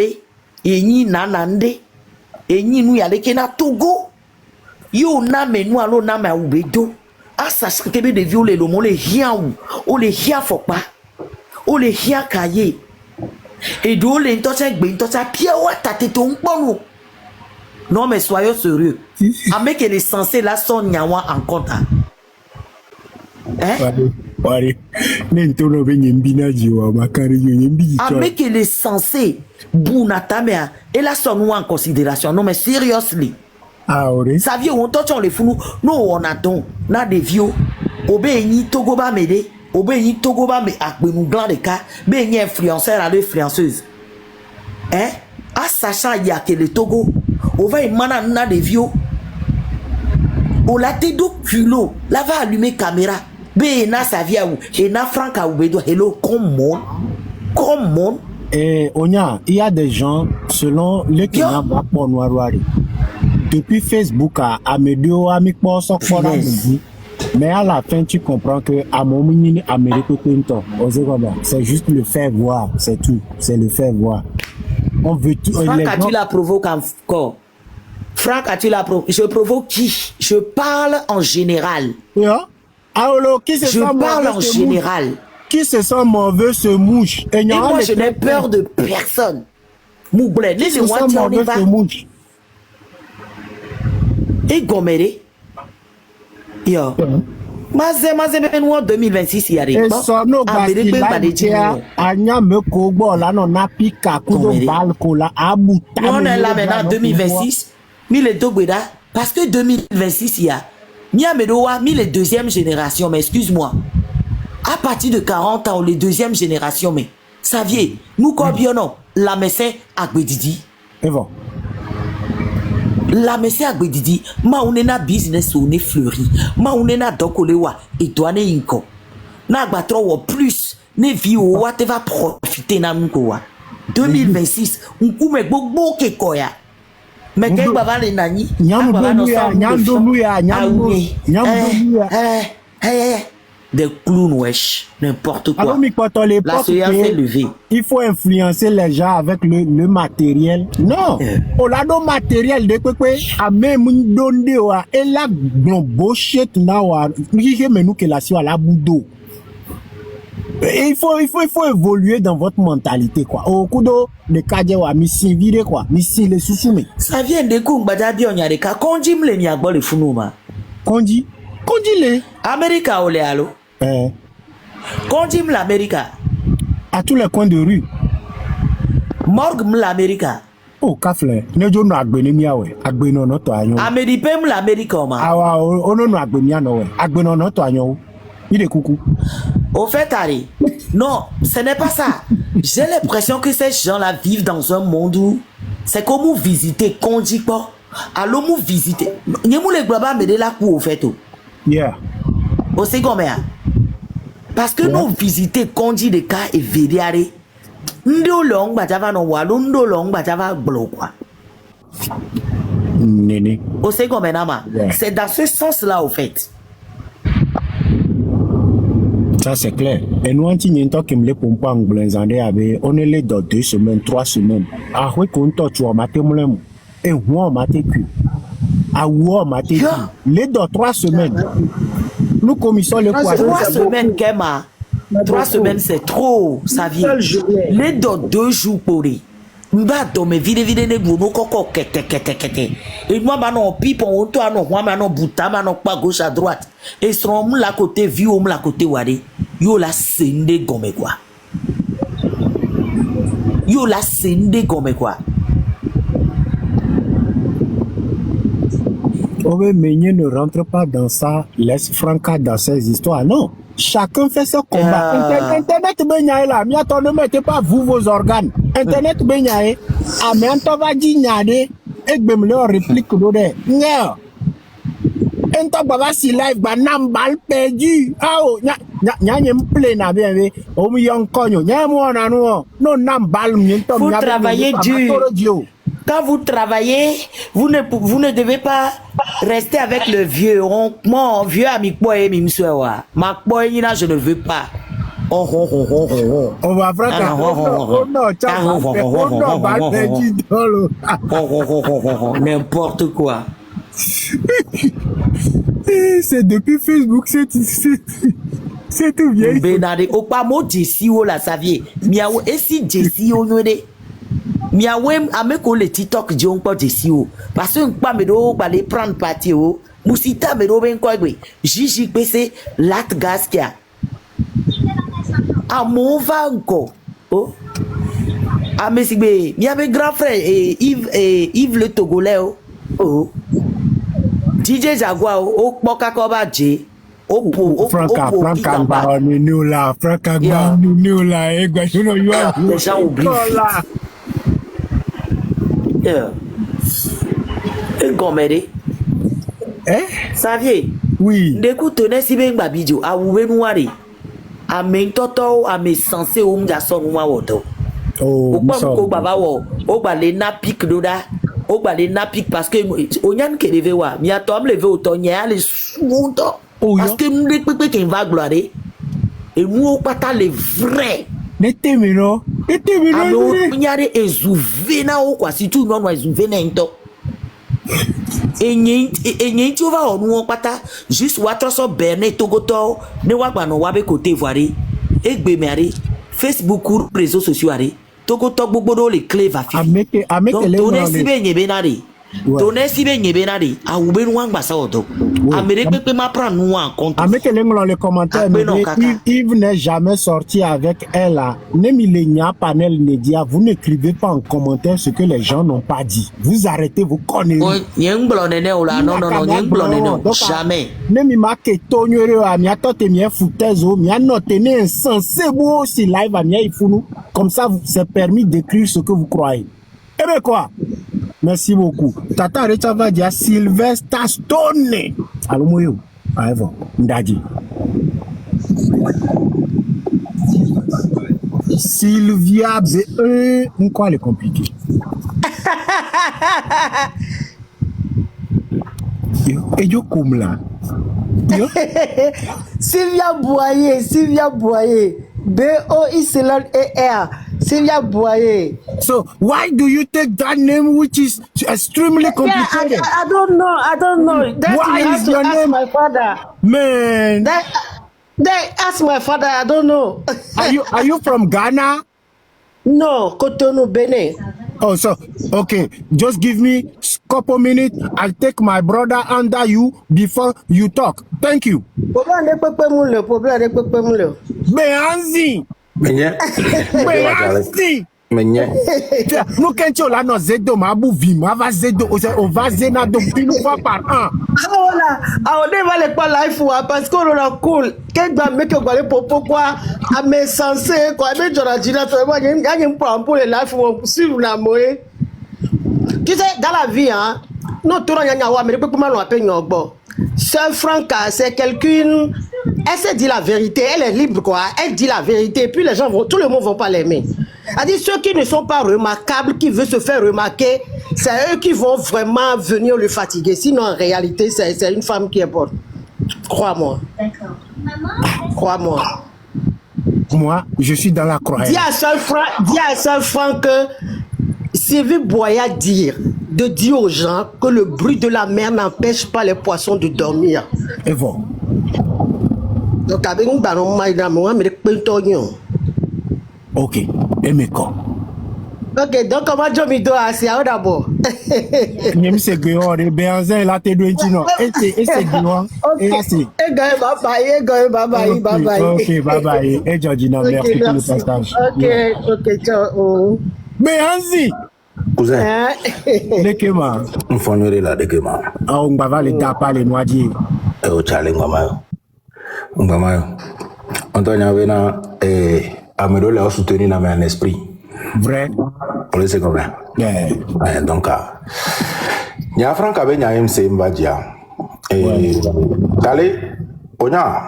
et ni nanande et ni nu ya leke na Togo yo na menu alo na ma ubedo a sachant que des vieux les lomo les rien ou les rien faut pas ou les rien cahier et d'où les tocha gbe tocha pied wa tate ton ponu non mais soyons sérieux avec les censés là sont nyawa en compte Wari nentono be nyembina jiwa makari nyembi avec les censés bunatamea et là sont en considération non mais seriously ça vient on touche les fous nous on attend na des vieux obéi Togo ba mede obéi Togo ba me akbenu gland de cas be ni influenceur à l'influenceuse à sachant il y a que le Togo on va mana na des vieux on la te do culot la va allumer caméra be na ça vient où et na franca ou bedo hello comment Onya il y a des gens selon le Kenya pour noiroiri depuis Facebook à Amedio Amikpo Sokora mais à la fin tu comprends que à mon Amérique c'est juste le faire voir c'est tout c'est le faire voir On veut tout. Franck, les as-tu gens- la provoque encore? Franck, as-tu la provoque? Je provoque qui? Je parle en général. Yeah. Alors, qui se Je sent parle mauvais en se général. mouche. Qui se sent mauvais se mouche. Et moi, je n'ai peur de personne. Moublé, Qui se laissez-moi sent dire, on y mauvais va. se mouche. Et Goméré. Yo. Mazé, ben nous en 2026, il y a des Et gens. son no Ah, mais basi les la pas des itea anya me kobo la no na pika kudo Goméré. bal ko la abuta. Nous, on est là maintenant, 2026. Mille et Dogbeda. Parce que 2026, il y a. Miamedoa, mille et deuxième génération, mais excuse-moi. À partir de 40 ans, les deuxième génération, mais. Saviez, nous, quoi, bien non, la messe à Gwedidi. Et bon. La messe à Gwedidi, ma on est na business ou ne fleuri. Ma on est na dokolewa et douane inko. Na gbatro ou plus, ne vie ou wa te va profiter na mkowa. 2026, on koume gbogbo ke koya. Mais qu'est-ce que va les nani? Des clowns, wesh, n'importe quoi. Alors, mais quand on les La porte, séance est levée. il faut influencer les gens avec le matériel. Non, on a le matériel de quoi à même donde wa et la bullshit na wa qui mais nous que la sur la boudo. Il faut évoluer dans votre mentalité quoi. Au coup de cadre wa mission vide quoi, mission les sous-soumis. Ça vient de Kung Badadi on yareka konji mle ni agbo le funuma. Konji les America ole alo. Konji mle America. À tous les coins de rue. Morgue mle America. Oh, kafle. Ne jo no agbe ni miawe. Agbe no no to anyo. Ameripe mle America ma. Awa ono no agbe mi ano we. Agbe no no to anyo. Il est coucou. Au fait, Harry, non, ce n'est pas ça. J'ai l'impression que ces gens-là vivent dans un monde où c'est comme vous visiter Konji pas. Alors vous visiter. N'y a les globales mais de la cour au fait. Yeah. Au second mais parce que nous visiter Konji de cas et Védiare. Ndo long batava no walo ndo long batava blo quoi. Néné. Au second mais nama. Yeah. C'est dans ce sens-là au fait. Ça c'est clair. Et nous anti niento qui me le pompa en blanzande avec on est les dans 2 semaines, 3 semaines. Ah oui qu'on to tu as maté moulin. Et moi maté cu. Ah ouais maté cu. Les dans 3 semaines. Nous commissions le quoi. 3 semaines Kema. 3 semaines c'est trop, ça vient. Les dans 2 jours pour lui. Mba dome vide ne gbono koko kete. Et moi maintenant pipe on toi non moi maintenant bouta maintenant pas gauche à droite. Et son la côté vieux on la côté wade. Yo la sende gome quoi. Yo la sende gome quoi. Ove Meunier ne rentre pas dans ça, laisse Franca dans ces histoires. Non, chacun fait ce combat. Internet benyae là, mais attends, ne mettez pas vous vos organes. Internet benyae, ah mais on va dire nyade, et ben le réplique l'autre. Non. En tant que si live, bah n'ambal perdu. Ah oh, nya m'plaît na bien oui. Oh mi yon konyo, nya moi na no, non n'ambal m'yento. Vous travaillez dur. Quand vous travaillez, vous ne devez pas rester avec le vieux. Mon vieux ami boy mimswewa. Ma boy là je ne veux pas. On va faire n'importe quoi. C'est depuis Facebook, c'est tout bien. Benade, opa mo Jessie o la savie. Miawo esi Jessie o nyode. Miawe ameko le TikTok di on po Jessie o. Parce que pa me do ba le prendre parti o. Musita me do ben ko gbe. Jiji pese lat gas kia. Amova encore. Oh. Amesigbe, miabe grand frère Yves le Togolais o. Oh. DJ Jaguar o poka ko ba je. Franca nous là, Franca nous là, et les gens oublient. Goméré. Ça vient. Oui. D'écoute, tenez si bien babidjo. A oué noiré. A men toto, a me sensé ou m'ja son ou woto. Oh, ko baba wo. O ba le na pic doda. O ba le na pic parce que o nyan ke leve wa. Mi atom leve o to nya le souvent. Parce que nous ne pouvons pas gloire. Et nous, on pas les vrais. N'était mais non. ame nyare ezuve na wo kwasi tu no no ezuve na nto enye ti over onu won pata juste wa troso berne togoto ne wa gba no wa be Côte d'Ivoire egbe mi are Facebook réseaux sociaux are togoto gbogbo do le clever fi donc to ne sibe nyebe na re to ne sibe nyebe na re awube nu wa gba sa odo amere pepe ma prend nous en compte avec les commentaires Yves n'est jamais sorti avec elle là Nemilenia panel média vous n'écrivez pas en commentaire ce que les gens n'ont pas dit vous arrêtez vos conneries non jamais Nemi ma ke tonyere a mi atote mi foutaise mi anotene insensé bo aussi live a mi ifunu comme ça c'est permis d'écrire ce que vous croyez. Eh bien quoi? Merci beaucoup. Tata Recha va dire Sylvester Stone. Allô moyo. Ah bon, ndadi. Sylvia B quoi le compliqué. Et yo comme là. Sylvia Boyer. B-O-I-C-L-E-R. Sylvia Boyer. So why do you take that name which is extremely complicated? Yeah, I don't know. That why is your name? My father. Man. They ask my father. I don't know. Are you from Ghana? No, Cotonou, Benin. Oh, so okay. Just give me couple minutes. I'll take my brother under you before you talk. Thank you. Beanzi. Beanzi. Nous quand là nos zedo mabu vima va zedo on va zena donc une fois par an. On va les pas live parce qu'on a cool. Qu'est-ce que mec on va pourquoi à mes censé quoi mais j'aurais dit là toi il y a un plan pour les live pour suivre la moye. Tu sais dans la vie hein non tout le monde a mais peut pas l'appeler nyogbo. Sœur Franca, c'est quelqu'un, elle se dit la vérité, elle est libre quoi, elle dit la vérité, puis les gens vont, tout le monde vont pas l'aimer. C'est-à-dire ceux qui ne sont pas remarquables, qui veulent se faire remarquer, c'est eux qui vont vraiment venir le fatiguer. Sinon en réalité, c'est une femme qui est bonne. Crois-moi. D'accord. Crois-moi. Moi, je suis dans la croyance. Dis à Sœur Franck que Sylvie Boya de dire aux gens que le bruit de la mer n'empêche pas les poissons de dormir. Et bon. Donc avec un ballon ok, et mes corps. Ok, donc comment je me dois assis d'abord? Même c'est Guillaume, et Béanzin, il a tes deux intino. Et c'est Guillaume, et assez. Et bye bye. Ok, bye bye. Et Georgina, merci pour le partage. Ok, ciao. Béanzi! Cousin. Lekema. On fonnerait là, Lekema. Ah, on va les taper les noyés. Et au challenge, on va Antonio Avena et Amelo l'a soutenu dans mon esprit. Vrai. Pour le second. Donc, il y a Franck avec MC Mbadia. Et d'aller, on a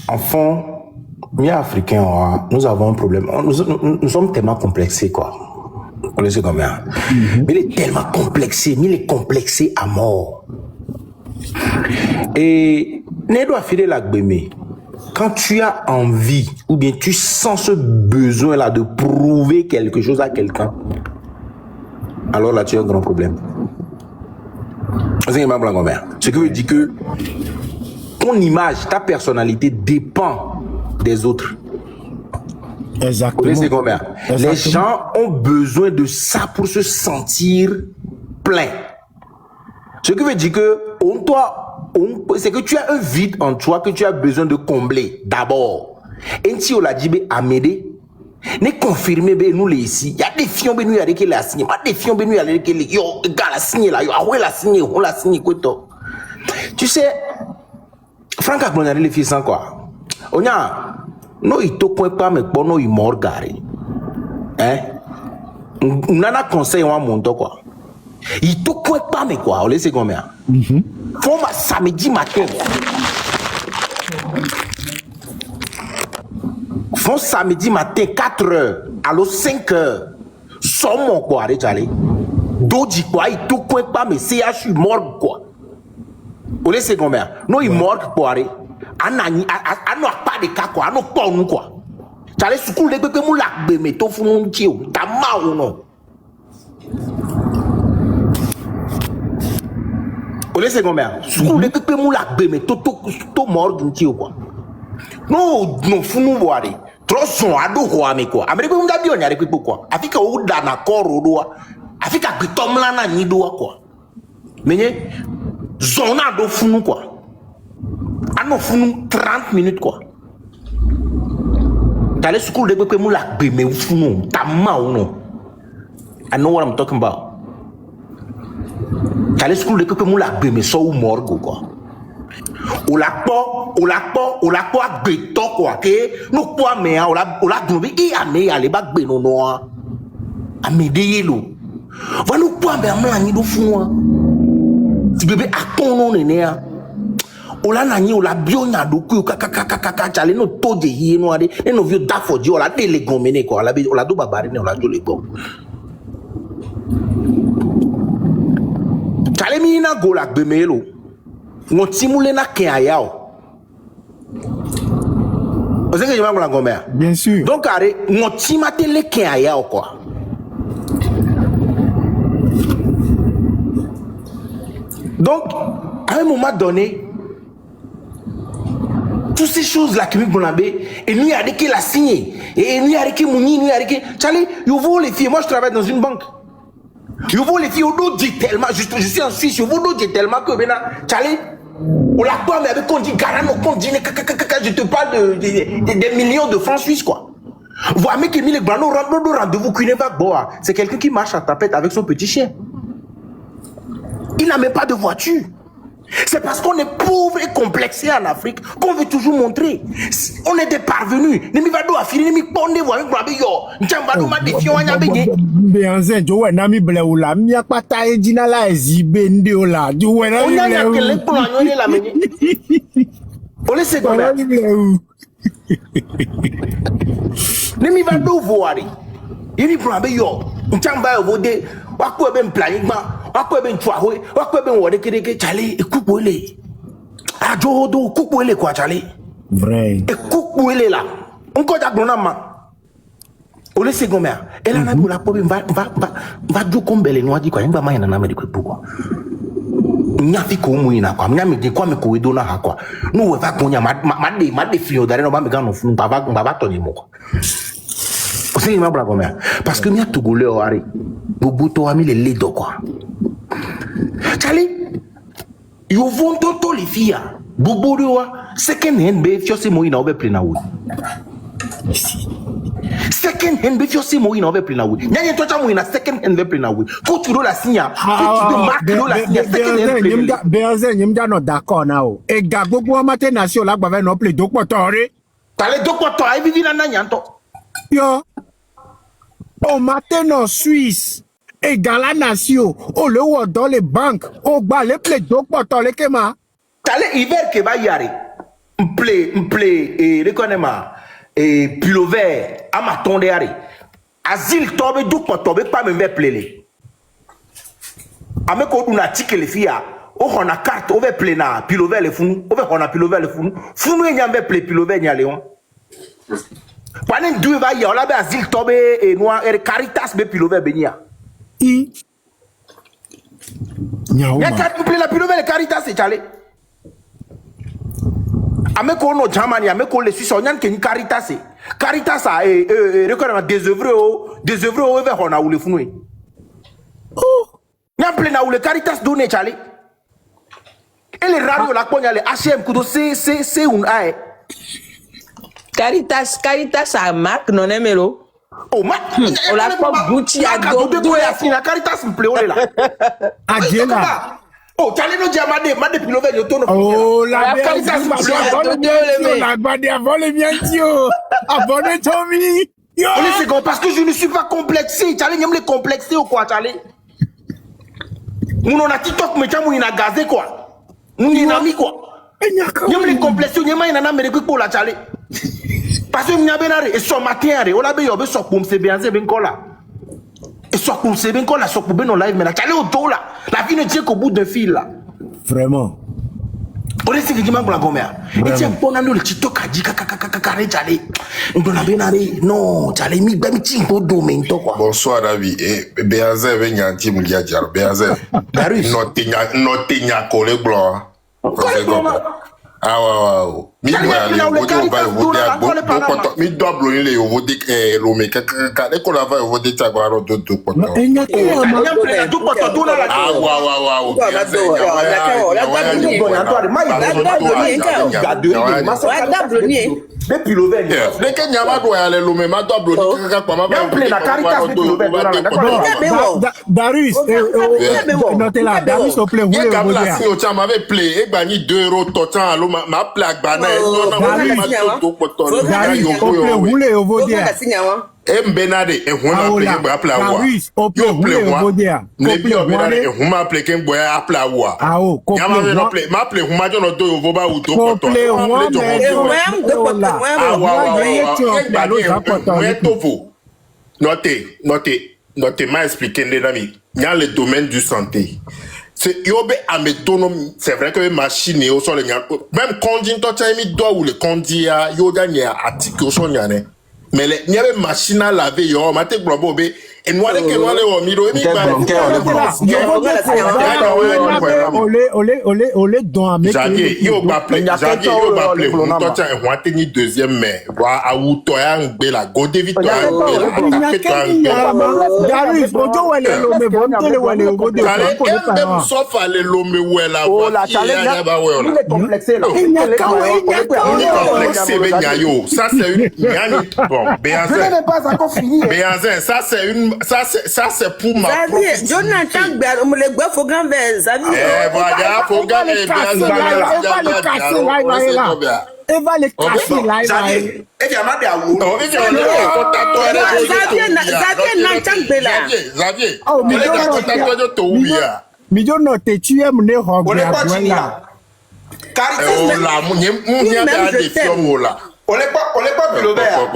en fond. Nous, Africains, nous avons un problème. Nous sommes tellement complexés, quoi. Vous le savez combien? Mais il est tellement complexé, mais il est complexé à mort. Et, ne doit filer la gbémé. Quand tu as envie, ou bien tu sens ce besoin-là de prouver quelque chose à quelqu'un, alors là, tu as un grand problème. Ce qui veut dire que ton image, ta personnalité dépend des autres. Exactement. Les gens ont besoin de ça pour se sentir plein. Ce qui veut dire que c'est que tu as un vide en toi que tu as besoin de combler d'abord. Et si on l'a dit, Amédée, ne confirmer nous les ici. Il y a des filles qui nous qui la signé, pas des filles qui nous qui yo gars la signé là, yo ah la signé, on l'a signé quoi toi. Tu sais, Franck a donné les filles sans quoi. On a no ito point pas mais bon no mort garé. Hein? On a conseil on monte quoi. Ito point pas mais quoi, on laisse combien? Faut ma samedi matin. Font samedi matin 4h, alors 5h. Somme mon quoi, allez. Dodi quoi, il tout point pas mais CHU mort quoi. Vous laissez combien? Non, il mort quoi, allez. Ano pas de cas quoi, ano pas nous quoi. Chale school de pepe mou lak be me to funu nchio. Ta ma ou non. Ole secondaire. School de pepe mou lak be me to mort nchio quoi. No funu boare. Trop son ado quoi me quoi. Amérique mou da bio nyare pepe quoi. Afika ou da na koro doa. Afika bitom la na ni doa quoi. Menye zona do funu quoi. Ano funu 30 minutes quoi. T'allais school de pepe mou lak be me funu. Ta ma ou non. I know what I'm talking about. T'allais school de pepe mou lak be me so ou morgo quoi. O la po a gbe to quoi ke no po me o la dun bi e ame ale ba gbe no no a ame de yelo va no po ame amla ni do fun ti bebe aton no ne a o la na ni o la bio nya do ku ka chale no to je hi no ade e no vio da fo ji o la de le gon mene ko o la do babare ne o la do le gbo chale mi na go la gbe me lo mon timule na keayao. Vous savez que je m'en la gomme. Bien sûr. Donc arrête, mon timate le keayao quoi. Donc à un moment donné, toutes ces choses là que nous avons et nous a dit qu'il a signé et nous a dit qu'il mouni nous a dit que Charlie, vous voulez les filles, moi je travaille dans une banque. Je vous les filles, on dit tellement, je suis en Suisse, je vous dis tellement que maintenant, Charlie, on l'a pas, mais avec on dit garant, on dit, je te parle des millions de francs suisses, quoi. Vous voyez que les grands rendez-vous qui n'est pas boire, c'est quelqu'un qui marche à tapette avec son petit chien. Il n'a même pas de voiture. C'est parce qu'on est pauvre et complexé en Afrique qu'on veut toujours montrer. On est des parvenus. Nemi va do afiri nemi ponde wa mi brabe yo. Njamba do ma defi wanya bege. Beanzen jo we na mi ble ola mi apata ejina la ezibe nde ola. Jo we na mi ble. Onya kele ko anyo la menye. Ole secondaire. Nemi va do voari. Yemi brabe yo. Njamba yo bode wa ko be mplani gba. Wako ben chwawe, wako ben wode kedeke chale ekupole. Ajo do kupole kwa chale. Vrai. Ekupole la. Onko ja gbona ma. Ole segomea. Ela na bula pobe va jo kombele no adi kwa ngba ma ina na me de kwa. Nyafi ko mu ina kwa. Nyami de kwa me ko wedo na ha kwa. No we va konya ma de fio dare no ba me ga no funu baba to ni mo kwa. Ose ma bra gomea. Parce que mi a togolais o ari. Bobuto a mis les ledos quoi. Charlie, you vont tout les filles. Bobo second hand be fiosi mo ina obe plena wood. Second hand be fiosi mo ina obe plena wood. Nyanya tocha mo ina second hand be plena wood. Ko tu do la signa. Tu do marque do la signa second hand. Beanzen nyimja no d'accord na o. E ga gbogbo amate nation la gba ve no play do potore. Tale do poto ai vivi na nyanto. Yo. O matin en Suisse, et dans la nation, au le ou dans les banques, au bas les plaies d'eau pour t'en les kéma. Tale hiver que va yari. M'play, et reconnais-moi, et pulover, à ma tonde yari. Asile tombe d'où pour tomber pas me mettre plélé. Avec on a tiqué les filles, on a carte, on va pléna, pulover les fous, on a pulover les fous. Fou nous y a plé pulover n'y a léon. Pendant deux va y a là asile tombe et noir et caritas be pilover benia. I. Ya carte plé la pilover les caritas c'est allé. Avec on no Germany avec on les Suisses on y a une caritas c'est. Caritas a reconnaît des œuvres vers on a ou les fous. Oh. N'y a plein na ou les caritas donné Charlie. Et les radios la pogne les HM kudo c'est un aïe. Caritas a marque non emelo. Oh ma. On l'a pas Gucci à dos. La Caritas me plaît là. Adjela. Oh, t'allais nous dire ma pilover le ton. Oh la Caritas me plaît. La bande avant les miens tio. Abonné Tommy. Yo. On est second parce que je ne suis pas complexé. T'allais me les complexer ou quoi t'allais. Mon on a TikTok mais t'as mon ina gazé quoi. Mon ina ami quoi. Nyam les complexes, nyama ina na me pour la t'allais. Parce que m'yabenare et son matin on a besoin de sok pour me bien c'est bien là. Et sok pour c'est bien là sok pour ben live mais là t'allais au dos là. La vie ne tient qu'au bout d'un fil là. Vraiment. On est que ma bla gomea. Et tiens bon ando le tito kaji kakakakare jale. Ndona benare non, jale mi ba mi timpo do mento quoi. Bonsoir David. Et Béazé veut nyanti moulia jar. Béazé. Darius. Notinya collègue blanc. Ah ouais. Mi doit blonner les ovo dik lomé kaka ko la va ovo dik agora do poto. Ah Darius, notez là, Darius, s'il vous plaît, vous voulez vous dire. Mbenade e hona pleke boya apla wa. Yo ple wa. Ne bi obedade e huma pleke boya apla wa. Yama me no ple, ma ple huma jo no do yo voba u do poto. Notez, m'a expliqué dans le domaine du santé. C'est vrai que les machines et aussi les même conduit toi tu as mis doigt ou le conduit à yoga ni article au son yané mais les n'y avait machine à laver yo maté globo be et noir que noir le miro mi olé don Javier yo ba play toi tu as un ni deuxième mais va à ou toi un be la go David toi Darius ojo wele lo me bon tele wele o de même sauf aller l'homme ou la voix ya ba we Il est complexé là. Complexé benyayo ça c'est une bon Béazin pas encore fini. Béazin ça c'est pour ma Jonathan Ber on le gwa faut grand vers Xavier. Voilà faut gagner Béazin elle va les casser là. Et tu as mal à vous. Xavier. Oh, mais je note tu aimes les rogues. On n'est pas fini là. On n'est pas Bilobert.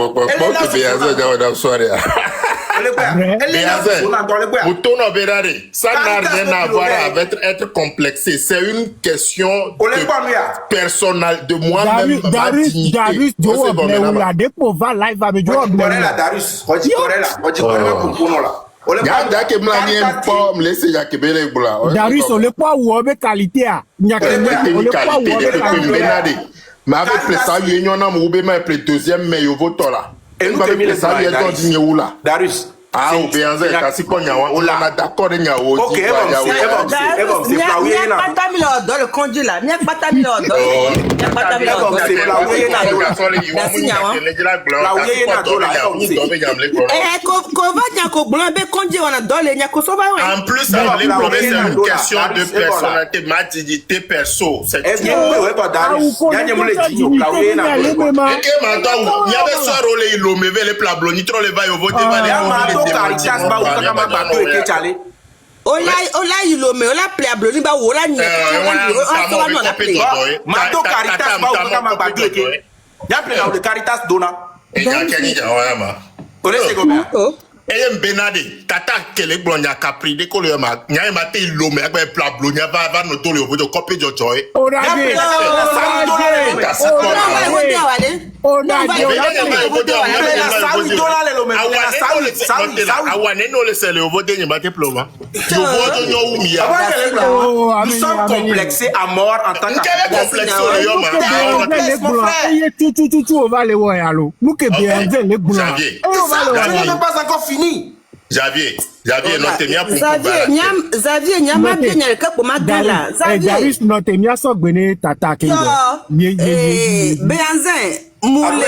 Ça n'a rien à voir avec être complexé. C'est une question personnelle de moi-même. Darius, Darius, on le pas où on qualité à. Mais avec le salut, on a un deuxième mais au vote là. Et nous avons le salut, Darius. Ah, ou bien, c'est on a d'accord, il y a ok, c'est en plus, c'est une question de personnalité, matidité perso. C'est il y avait ce rôle, il le les plats blonds, il trop les vailles au vote. Ola ilome ola play abloni ba wola nye on la play mato Caritas ba o ma ba doke ya play na le Caritas dona e ya keni ja wa ma ole se go ba e benade tata kele gblonya capri de ko le ma nya ma te ilome agbe pla blonya va no to le obodo copy jojo e nous sommes complexés à mort en tant pas encore fini. Javier, notez bien pour Xavier, nyama bien le cap pour madala. Xavier, notez bien ça gbené tata kingo. Béazin, moule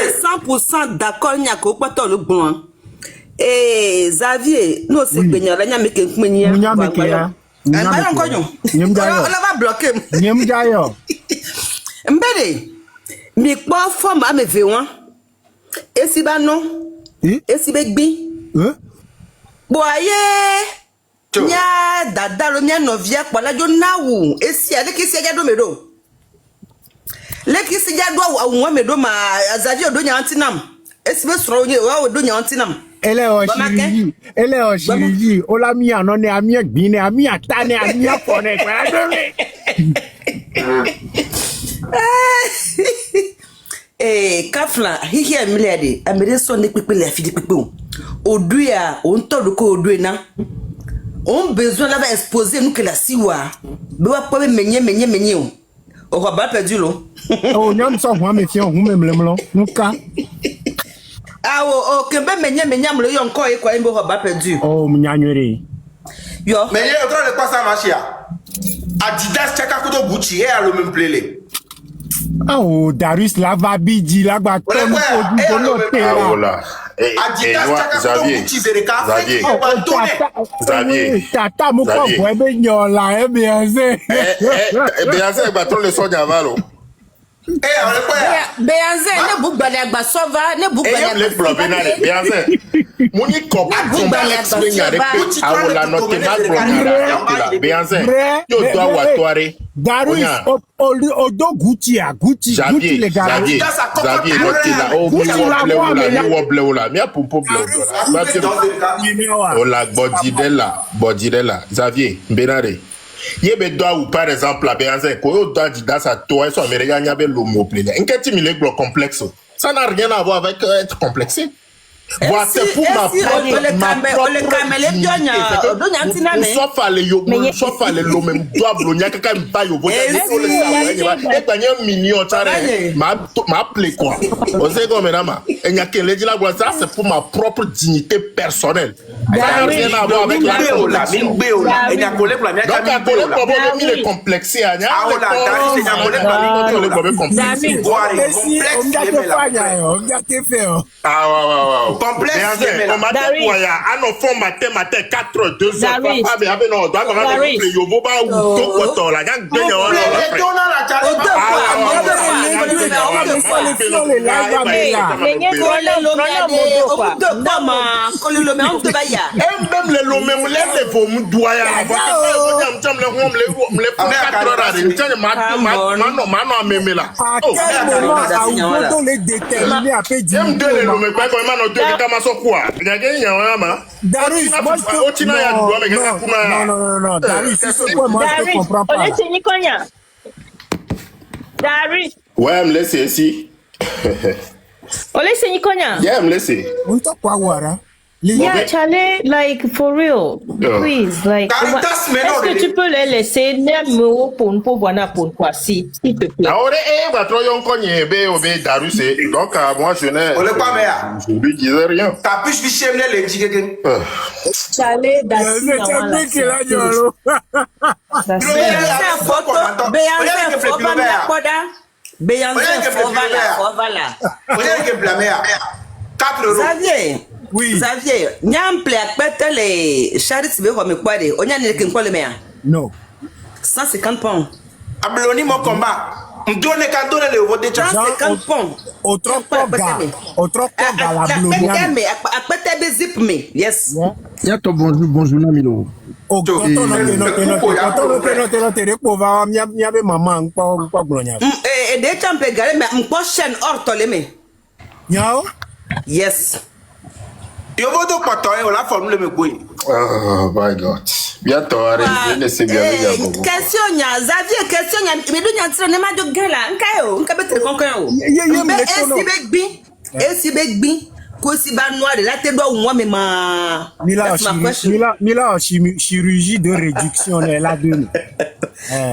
100% d'accord nyako pato le bon. Xavier, nous c'est gbené la nyama ke kmeni. Nyama ke ya. Nyama konyo. On va bloquer. Nyama yo. Mbele. Mi pa forme a me vewan. Et si ba non? Et si begbi? Boye nya dada lo nya novia kwa la jo nawu esi ale kisi ya do medo le kisi ya do wa medo ma Xavier do nya antinam esi be soro nye wa do nya antinam ele o shiriji o la mi ano ne ami egbin ne ami ata ne ami afo ne kwa do Eh, Kafla, hihi amiliade, amire so ne pepe le afidi pepe o. Oduya, on to do ko oduye na. On besoin là va exposer nous que la siwa. Bewa pobe menye o. O va ba perdu lo. Oh, nyam so ho me fion ho memlemlo. Nka. Ah o kembe menye amlo yo nko e kwa imbo ba perdu. Oh, mnyanywere. Yo. Mais il est en train de quoi ça marche là? Adidas chaka kudo Gucci et à le même plélé. Oh, Darius lava biji lagba Ouais, tonu ouais, oju eh, bolo alors, tera. Ah, voilà. Adidas chaka kudo Xavier, Gucci zereka fait Xavier. qu'il va donner. Xavier. Tata mo ko Xavier. bo ebe nyola e Beyonce. Beyonce gba ton le sonya valo. Eh, on est quoi? Beyonce ne bougbale agba sova ne E bougbale yam le blobe na de Beyonce. Moni ko ton ba explain ya de pe awola no te ma blobe. Beyonce. Yo do awatore. Darius odo Gucci a Gucci le gars. Xavier Lotila o mi wo bleula mi apopo bleula. O la bodidela Xavier Benare. Yebe doit ou par exemple la Beyonce ko yo doit Adidas à toi so américain nya be lo mo play. Nketi mi le glo complexe. Ça n'a rien à voir avec être complexé. Voilà, c'est pour ma propre dignité personnelle. Ça n'a rien à voir avec la complexe. On m'a dit quoi ya an enfant matin 4 heures 2 heures papa mais avec non doit vraiment le yobo ba ou to koto la gang de yo même le lomé mu le fo mu doya la ba jam le hom le 4 heures à une tane ma memela oh les déterminer à payer. J'aime de le lomé pas comme no de kama so quoi Darius, moi je non, Darius, c'est quoi moi je comprends pas. Darius, ouais, me laisser ici. Olese Nikonya. Yeah, me laisser. On t'a quoi wara? Yeah, Charlie, like for real, please, like, est-ce que tu peux les laisser n'aime pour voir na pour quoi s'il te plaît. Ah ouais, bah trop yon konye be Darius donc moi je n'ai. On est pas meilleur. Je lui disais rien. T'as pu ficher les digues. Charlie, that's Xavier. Oui. Xavier, nyample akpete le charity be ko me kwade. Onya ne kin kwale me a? Non. 150 pounds. Abloni mon combat. M'donne quand donne le vote de 150 pounds. Autre ga la bloni. Mais akpete be zip me. Yes. Ya to bonjour na milo. Oh, non, repo mi abe mama nkwa gblonya. E de champe gare me mpo chen ortole me. Yao? Yes. Yo voto pato la formule me boy. Oh my God. Bientôt arrêtez laisser bien les gars. Question nya Xavier question nya me do nya tire ne ma do gala nkayo nka betre konkon o. Esi begbi ko si ba noir de la te do won me ma. Mila chirurgie de réduction la donne.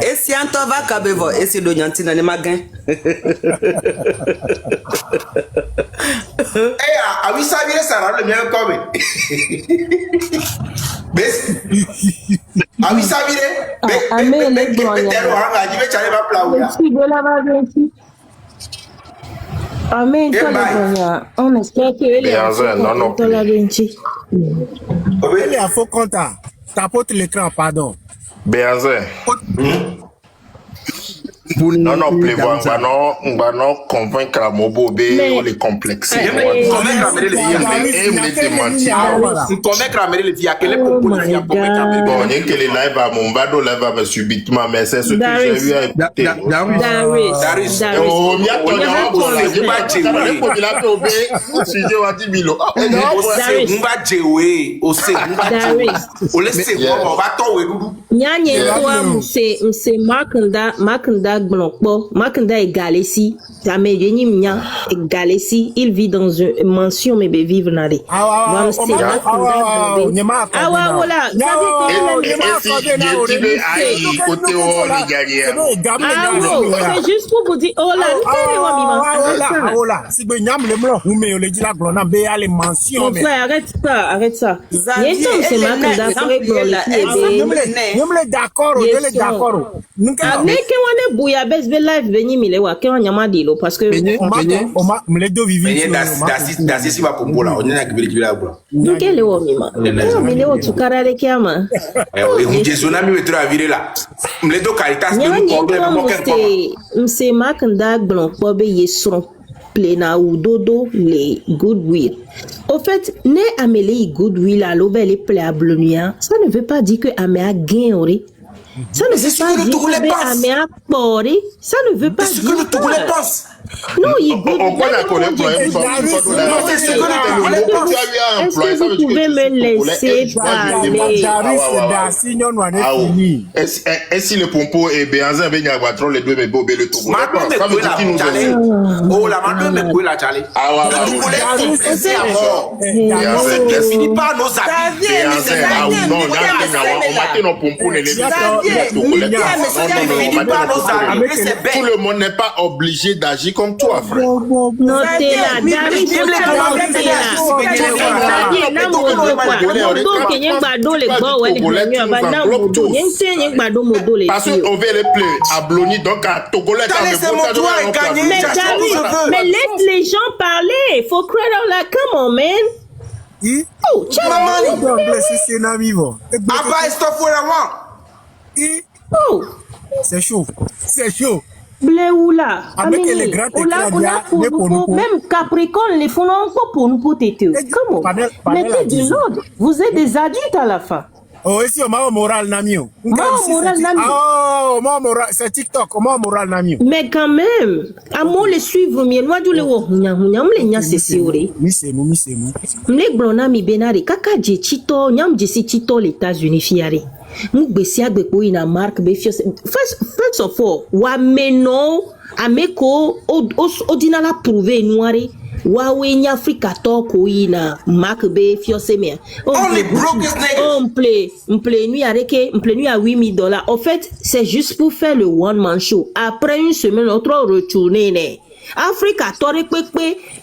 Esi anto va kabevo esi do nya tire ne magan. Eh, oui, ça vient, ça va le bien comme. Mais, ah oui, ça vient. Mais, Il a faux contact. Tapote l'écran, pardon. Béazin. Non, prévoir, on va non convaincre à Mobo B ou les complexer. Convaincre à les filles à quel est bon, et que les lives à mon bado live à subitement, mais c'est ce que j'ai vu à écouter. Darius. Oh, il y a Nyanye kwa mse makanda Glonpo, Makanda est Galési, Tamegeni Mia est Galési, il vit dans une mansion, mais be vivre n'a rien. voilà. C'est juste pour vous dire, oh là, mon frère, arrête ça. C'est Makanda, d'accord. Ne ke wane buya bes be live benyi milewa ke wanya madilo parce que si va pour là on est avec le là bro nke le wo mima milewo tukara le kiama vous tsunami me tra virer là le do caritas de nous mse Makanda Glonpo be yesron plena ou dodo les goodwill. Au fait, ne amele goodwill à l'obel et ple à Blonia, ça ne veut pas dire que ame a gagné. Ça ne veut pas dire que ame a poré. Ça ne veut pas dire que non, il on peut la connaître. Est-ce que vous pouvez me laisser parler? Est-ce que le pompo et Béanzin ben Yaguatron les deux mais Bobé le Togo? Ça veut dire qui nous a oh la madame me couille la Charlie. Ah ouais. Ne finit pas nos amis. Non, on matin nos pompons les tout le monde n'est pas obligé d'agir comme toi, frère. Notez la parce qu'on veut les plaies à Bloni, donc à Togolais. Mais laisse les gens parler. Faut croire dans la come on, man. Oh, c'est chaud. C'est chaud. Bleoula, même Capricorne, les font encore pour nous protéger. Comment? Mettez du l'ordre. Vous êtes des adultes à la fin. Oh, ici, on m'a moral namio. Oh, c'est TikTok, on m'a moral namio. Mais quand même, à moi le suivre, mais moi je le vois, c'est sûr. M'le blonami benari, kaka je chito, nyam je si chito les États-Unis fiare. M'besi agbe ko ina marque be fios. First of all, wa meno ameko odina la prouver noire. Wawe ni Africa toko ina marque be fios me. On est broke on play nuit avec nuit à $8,000. En fait, c'est juste pour faire le one man show. Après une semaine, on doit retourner. Africa,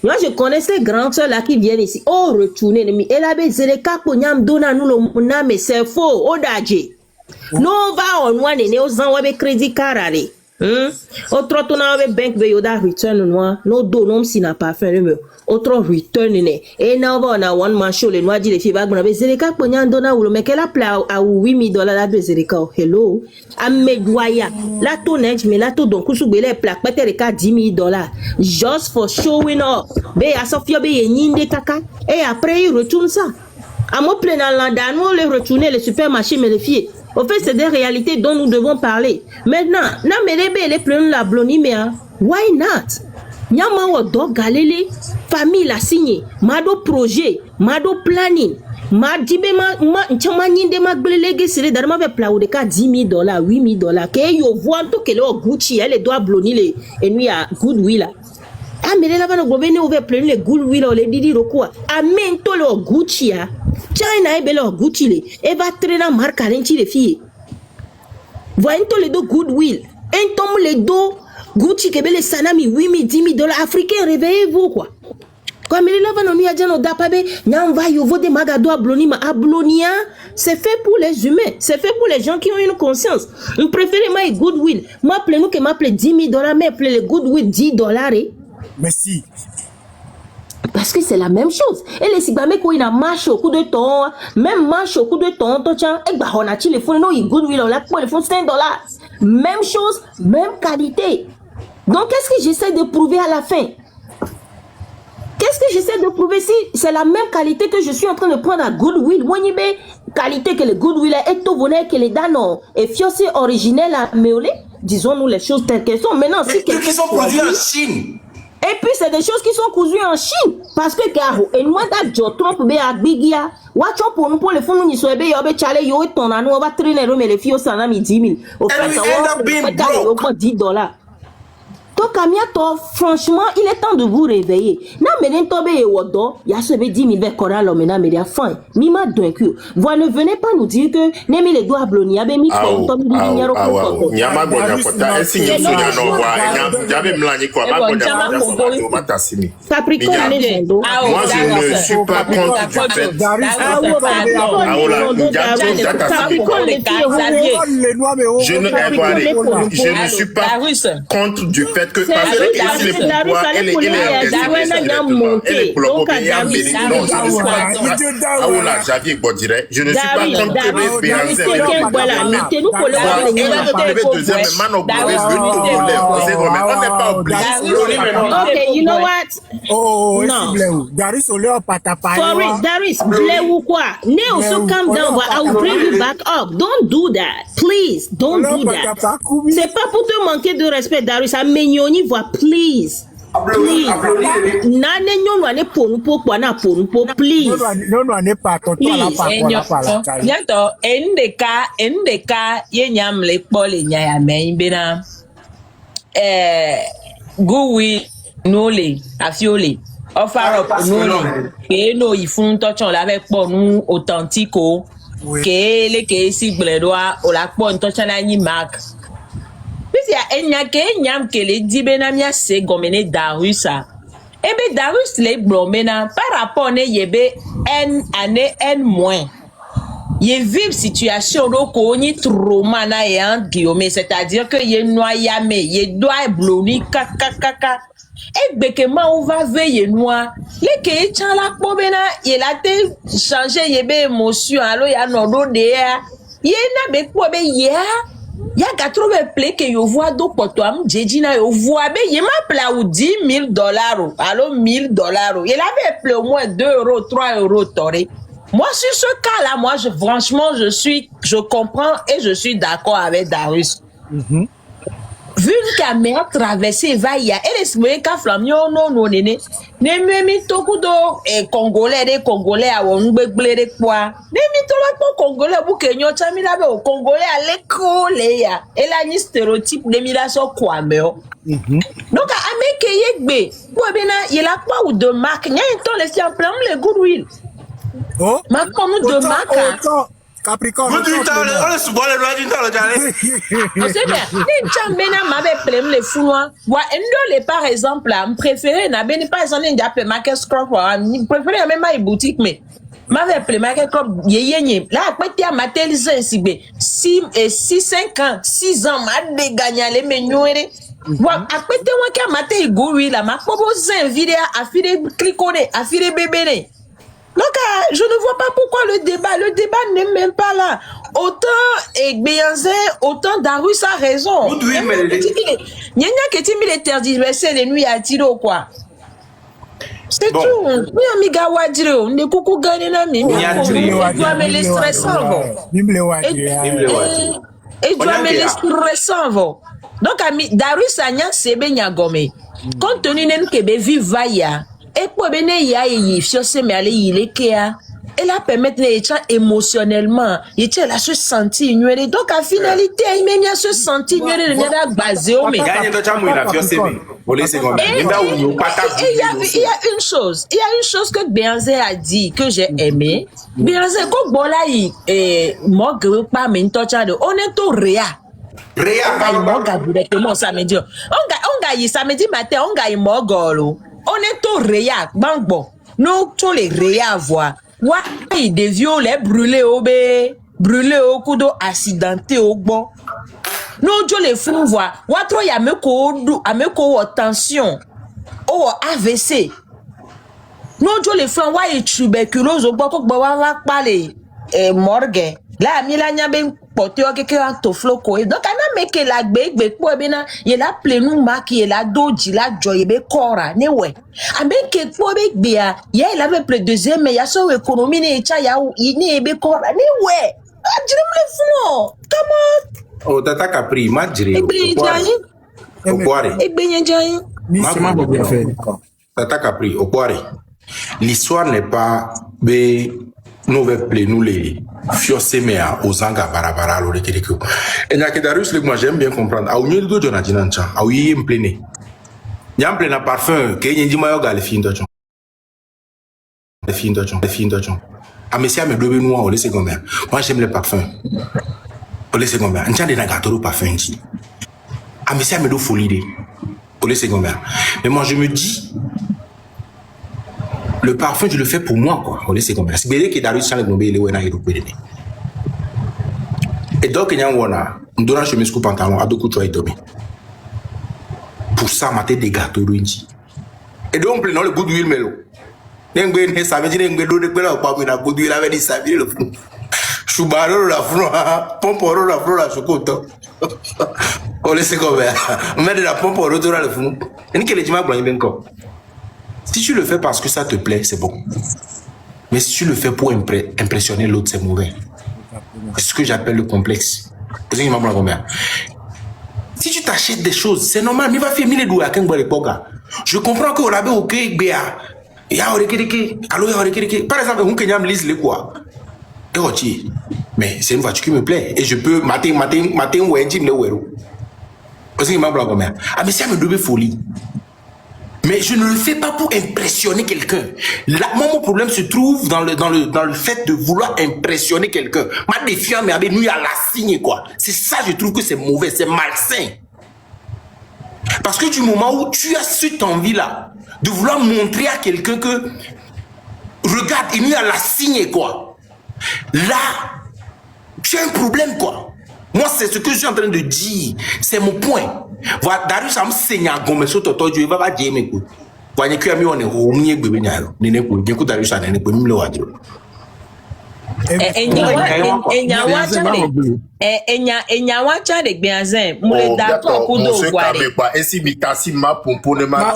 moi je connais ces grands soeurs là qui viennent ici. Oh, retourner. Et là, c'est nyam dona nous le mais c'est faux. Odaje. Non, va on one et aux envoyer crédit carré. Autre ton avec bank be yoda return noir. No do nom si n'a pas fait le autre return ne. Et now on a one man show les noirs dit les filles va be zereka nyam dona ou le mec elle a pla à $8,000 la be zereka. Hello. Amedwaya. La to neige mais la to donc sous belé plaque peut-être $10,000 just for showing up. Be a Sofia be yinde kaka et après il retourne ça. À mon plein dans l'andano le retourner les supermarchés mais les filles. Au fait, c'est des réalités dont nous devons parler. Maintenant, na merebe les plein la bloni mais why not? Nyama wo do galele famille la signé, mado projet, mado planning. Ma dibe ma chama nyinde ma glelege sere darma ve pla ou de ka $10,000, $8,000 ke yo voit to ke lo Gucci elle doit bloni les et nous ya Goodwill là. Ah mais là va no gobene ouvert plein les Goodwill les didi rokwa. Amen to lo Gucci ya. China ebe lo Gucci le e va traîner marque alenti les filles. Voyez to le do Goodwill. Un tom le do Gucci que les sanami $8,000, $10,000 africains réveillez-vous quoi. Comme il va nous dire no dapabe nyamba yo vo de magado abloni ma ablonia c'est fait pour les humains, c'est fait pour les gens qui ont une conscience. On préfère ma Goodwill. Moi appelez nous que m'appelle $10,000 mais appelez le Goodwill $10. Merci. Parce que c'est la même chose. Et les cigamés qui ont marché au coup de temps, même marche au coup de temps, et bah on a les fonds, non, ils Goodwill, on l'a pour les fonds $5. Même chose, même qualité. Donc qu'est-ce que j'essaie de prouver à la fin? Qu'est-ce que j'essaie de prouver si c'est la même qualité que je suis en train de prendre à Goodwill? Wanybe qualité que le Goodwill est tout bonnet que les danos et fiocé originel à Méolé. Disons-nous les choses telles qu'elles sont. Maintenant, si quelqu'un sont produits en Chine. Et puis, c'est des choses qui sont cousues en Chine. Parce que, Garo, et nous, Trump, à Bigia, watch up pour les fonds, nous sommes bien, Charlie, yo, et ton anneau, on va traîner, mais les filles, au salon, 10 000. Au fait, on va $10. Donc, Kamiato, franchement, il est temps de vous réveiller. Na menen tobe e wodo, ya sebe 10 000 vers Coran l'homme mais fin. Mima dunku. Vous ne venez pas nous dire que Nemi les doigts bloni, abe mi ko to mi dinero ko. Nyama gonya kota, esi nyusu nyano wa, nyabe mlani kwa ba gonya matasimi. Capricorne les ndo. Moi, je ne suis pas contre du fait. Je ne suis pas contre du fait que parce que ici les pouvoirs, elle est je ne suis pas contre que les okay, you know what? No. Darius Oleo Patapaya. Sorry, Darius, bleu quoi? No, so calm down, but I will bring you back up. Don't do that. Please, don't do that. C'est pas pour te manquer de respect, Darius. Amenyoni voit, please. Please. Nane nyon wane ponu po kwa na ponu po, please. Non, n'est pas ton Nyato, endeka, ye nyam le pole nyaya bena. Goui, nole, afiole. Offer up, nole. Ke no ifun touchon avec pour nous authentico. Ke le ke si bledoa, o la pon touchon la ni mark. Puis ya enya ke nyam ke le di benamia se gomene Darusa. Ebe Darus le blomena par rapport ne yebe n année n moins. Ye vive situation donc ni trauma na yan guillaume, c'est-à-dire que ye noyame, ye doit bloni kaka. Et bekema on va veiller noir. Les ke chala pobena ye la te changer yebe émotion allo ya nodo de ya. Ye na be pobe ya. Ya gatrobe ple que yo voit do poto am jeji na yo voit be ye ma pla ou $10,000 allo $1,000. Il avait ple au moins 2 €, 3 € toré. Moi, sur ce cas-là, franchement, je comprends et je suis d'accord avec Darius. Vu que mère traversée va y a, elle est moyen qu'à flamio non néné. Nemi tokudo Congolais a on beglere quoi. Nemi tolo Congolais bu kenyo chamila be o Congolais à l'école ya. Elle a ni stéréotype nemi la so quoi meo. Donc à meke yegbe, ou bena il a pas ou de marque, nya ton les en plein le goodwill. Oh, ma comme de marque. Capricorne. On se voit le droit du temps, on sait bien. Ni chambena m'avait plein les founois. Wa endole par exemple, me préféré na beni par exemple ndi appelle market scrap, me préféré même ma boutique mais m'avait plein market scrap yeye là petit à matérialiser si be 5 ans 6 ans m'a dégagné les menouere. Wa apete wa ka maté gouri la ma proposer un vidéo à filer cliconer à filer bébé. Donc, je ne vois pas pourquoi le débat n'est même pas là. Autant Beyoncé, autant Darus a raison. N'y a que Timi les tergiversés les nuits à Tiro, quoi. C'est tout. Oui, amiga Wadiro, ne coucou gagner na mi. Et doit me les stressant, et doit me les stressant, donc, Darus a nyan sebe nyagome. Compte tenu n'en kebe vivaya. Et pour venir y a y fiosé mais aller y l'équerre. Elle a permettre les gens émotionnellement, il a se sentir ignoré. Donc en finalité, il m'a se sentir ignoré de la base. Mais il y a une chose que Beyoncé a dit que j'ai aimé. Beyoncé ko bola yi mo groupe pas mais on est au réa. On directement samedi. On gagne samedi matin, on gagne mogolo. On est au réa, bangbo. Nous, tous les réa voix. Wa, des violets brûlés au couteau, accidentés au bon. Nous, tous les fous voix. Wa, trop y a me ko tension. Oh, AVC. Nous, tous les fous, wa, y tuberculose au bon, ko wa parler, morgue. Là, Milania ben porté au quelqu'un to floco. Donc, on a mis que la bébé pour bena, il a plein nous marqué la doji la joye be cora ne ouais. Avec que pour bébé, il avait plus deuxième mais il y a son économie ne cha ya ne be cora ne ouais. Ah, je me le fous. Comment? Oh, tata Capri, ma jiri. Et bien, Comment vous bien fait? Tata Capri, au poire. L'histoire n'est pas de nous nous les fiosséméa aux anga barabara le kédéko. Et n'a que Darius le moi j'aime bien comprendre. A union de Jonathan Nancha, a oui me pleiner. Y'a me plein parfum que y dit mayo gal fin de John. Le fin de John. A monsieur me dobe nous au laisser combien. Moi j'aime les parfums. Au laisser combien. Un chan de nagatoro parfum ici. A monsieur me do folie au laisser combien. Mais moi je me dis le parfum, je le fais pour moi, quoi. On laisse comme ça. C'est bien que Darius Chang Ngombe il est là, il est et donc il y a un donne chemise coupe pantalon à deux coups de dormir. Pour ça, maté des gâteaux d'Inchi. Et donc prenons le goût d'huile mélo. N'engbe ne savait dire n'engbe do de pela pas mais la goût d'huile avait dit ça bien le fou. Choubaro la fro, pomporo la fro la chocoto. On laisse comme ça. On met de la pomporo dans le fou. Et ni que les dimanches blancs bien quoi. Si tu le fais parce que ça te plaît, c'est bon. Mais si tu le fais pour impressionner l'autre, c'est mauvais. C'est ce que j'appelle le complexe. Si tu t'achètes des choses, c'est normal. Je comprends que Olabe ok béa. Par exemple, on Kenyam lise les quoi. Mais c'est une voiture qui me plaît et je peux matin ou un le wero. Ah mais ça me double folie. Mais je ne le fais pas pour impressionner quelqu'un. Là, moi, mon problème se trouve dans le fait de vouloir impressionner quelqu'un. Ma défiance, mais avec nous, il y a la signe, quoi. C'est ça, je trouve que c'est mauvais, c'est malsain. Parce que du moment où tu as cette envie-là, de vouloir montrer à quelqu'un que, regarde, il y a la signe, quoi. Là, tu as un problème, quoi. Moi, c'est ce que je suis en train de dire. C'est mon point. Voilà, Darius am senya gome so toto jo baba je me ko. Wanye kwa mi one ho mu ye gbebe nyaro. Ni ne ko je ko Darius an ne ko mi le wadro. Enya wacha de gbeanzen mo le da ko kudo gware esi mitasi ma pompo ne ma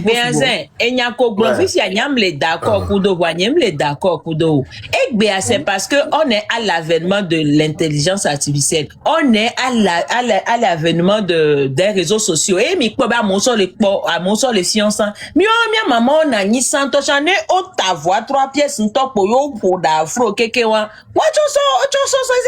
gbeanzen enya ko glorifie anyam le da ko kudo gwanyem le da ko kudo egbe c'est parce que on est à l'avènement de l'intelligence artificielle, on est à l'avènement des réseaux sociaux et mi ko ba mo so le science mi o maman na ni santo chane o ta voix 3 pièces ntopo yo po da afro kekewa wacho so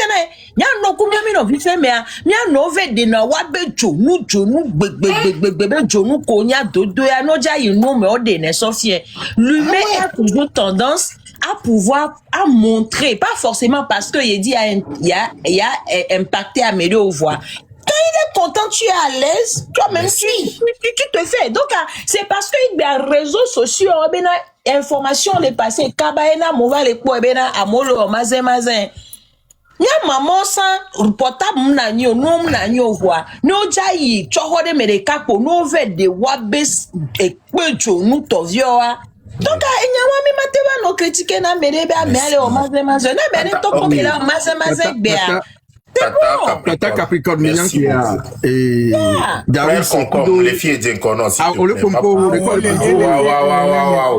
zene nya no ku mi no fi fe me a mi no ve de na wa be jonu gbegbe jonu ko nya dodo ya no ja inu me o de ne sofie l'humain a toujours tendance à pouvoir à montrer, pas forcément parce que il dit il y a impacté amélioré aux voix. Quand il est content, tu es à l'aise, toi-même tu te fais. Donc c'est parce qu'il y a réseaux sociaux, ben information les passées, kabaena mova les po ben amolo mazen. Nya maman sans portable na nyo no na nyo voix. No jai chohode mereka ko no ve de wabes e pejo nu tovioa. Donc enyama mi mateba no critiquer na merebe a mele o mazen na mele to ko mela mazen bea. Tata Capricorne Mignon qui a et Darius son les filles d'un corps non. Ah on le pompo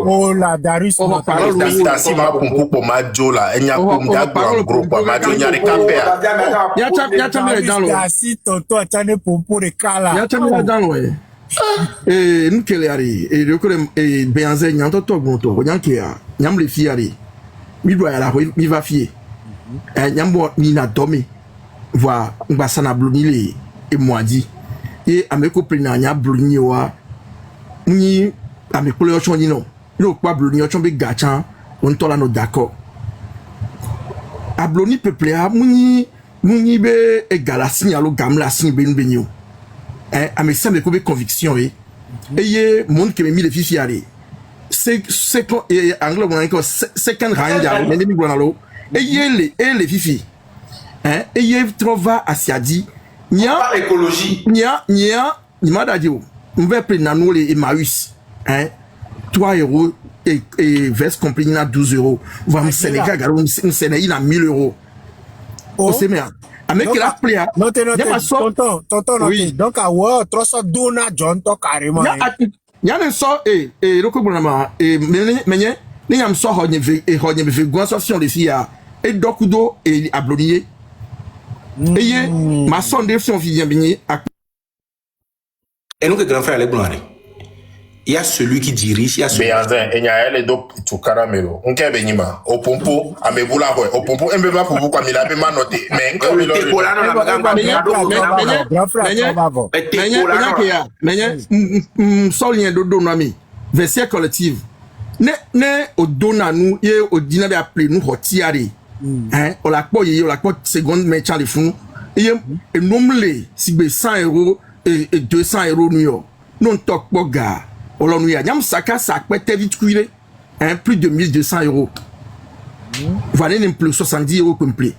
oh la Darius on parle de ma pompo pour ma jola enya pom da gros pour ma jola nya kapea ya chamele dans l'eau si toto atane pompo de kala ya chamele dans l'eau et nous qu'elle ari et le collème et Béanzé nyanto to gonto nyanke a nyam le filles ari mi doit la mi va fier nyambo ni na domi voilà mbasana blonile et moi dit et ameko plena nya bloni wa ni ameko le ochon ni non no pas bloni ochon be gachan on tola no d'accord a bloni peuple a muni be egalasi alo gamla sin be nbenyo ame semble ko be conviction et ye monde que me mi le fifiare c'est quand anglais on encore second hand ya mais ni gronalo et les fifi et il trouva à Siadi nia écologie nia ni madadio on va prendre nanou les Emmaüs 3 € et veste complet na 12 €. Va me Sénégal garon Sénégal à 1 000 €. Oh c'est bien avec la pléa tonton oui donc à ouais trop ça dona John to carrément ya ne so et roko bonama et menye ni yam so honye ve gwan so fion les filles et dokudo et ablonier Eye, ma sonde son vient bien. Et nous, que grand frère, les blancs, il y a celui qui dirige, il y a celui Béanzin, il y a elle et d'autres tout caramelo. On kebe benima. Au pompo, à mes boulas, au pompo, un peu pour vous comme il a bien noté. Mais encore il verset collective. Ne o dona nous et au dîner de appeler nous hotiare. Hein, on l'a pas y, on l'a pas seconde merchant de fond. Et nommelé si be 100 € et 200 € New York. Non tok pas gars. On l'a nous y a. Nyam saka sak peut vite cuire. Hein, plus de 1200 €. Voilà un plus 70 € complet.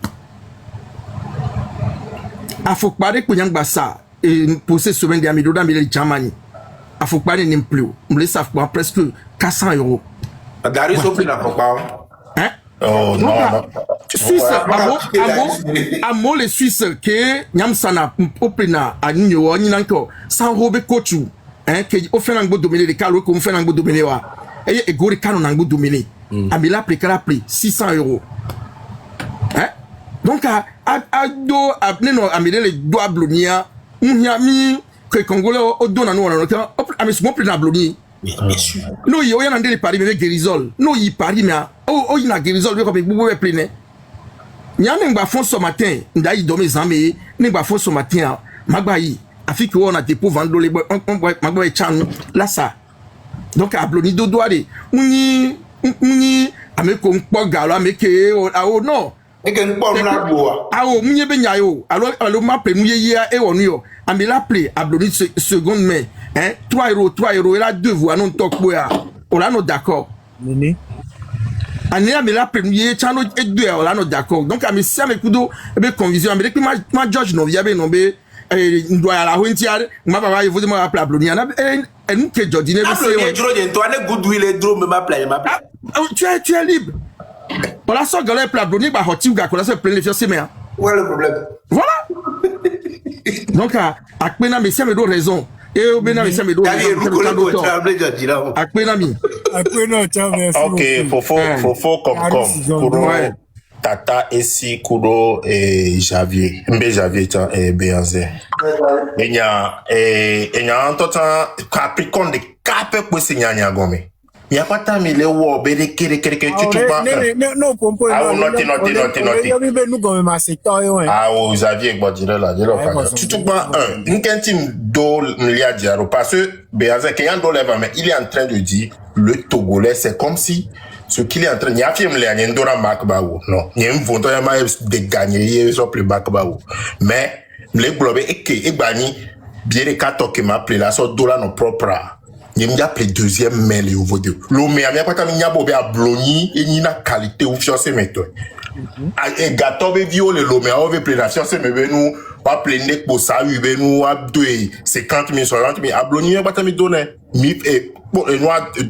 A faut parler que nyam basa et pour ces semaines de amido dans le Germany. A faut parler n'im plus. On les savent pas presque 400 €. Darius au plus la propre. Hein? Oh non, non. Suisse, amo les Suisses que nyam sana opena a New ni nanko sans robe coach hein que o fait nango dominer les calo comme fait nango dominer wa et gori kanu nango dominer amila pré 600 €. Hein? Donc a do abne no amile les doigts blonia mi que congolais o dona no no ka ami smo pré na bloni. Bien sûr. No yo yana ndele Paris mais guérisol. No yi Paris mais o yi na guérisol be ko be bubu be plein. Nyame ngba fond ce matin, ndayi dormi zamé, ngba fond ce matin, magbayi, afiki on a dépôt vendre les magbayi chan là ça. Donc a bloni do doade. Muni ame ko nkpo galo ame ke o non. Et que nous parlons là bois. Ah o munye be nyayo. Alors m'appelle nous yia e wonu yo. Ame l'appelé a bloni seconde main. Hein 3 € et là 2 voix non tok boya. On là non d'accord. Nini. Ania me la premier chano et deux là non d'accord. Donc a me si ame kudo e be conviction ame ma George no via be no be ndo ya la huntia ma baba il faut me appeler Ablonia na e nous que George ne be c'est George toi ne goodwill et drôme m'appeler tu es libre. Voilà ça galère appeler Ablonia ba hoti ga ko la se plein les fiancés mais ouais le problème voilà. Donc a pena me si ame do raison et au bena me si ame do a pena mi ok faut comme Tata Essi Kudo et Javier tiens et Béanzin il y a un temps Capricorne de Cap pour signer Gome il y a pas tant mais les wo bere kere tu pas non pompo ah noti ah oh Javier bon dire là tu tout pas un quintime do lia diaro parce que Béanzin qui en lève mais il est en train de dire le Togolais c'est comme si ce qu'il est en train de faire, il y a un Makbaou. Non, il y a un fond de gagner, il plus Makbaou. Mais, les globes, et Bani, bien les cartes qui m'a appelé là, sur dollar non propre. Il y a appelé deuxième mail au vaudou. L'homme, il y a pas comme il y a bobé à bloni, et il y a qualité ou fiancé, mais toi. Et gâteau, viole, l'homme, on veut plein la fiancé, mais nous, on va pleiner pour ça, nous, à 50 000, 60 000, à bloni, il y a pas de donner. Et, bon, et nous,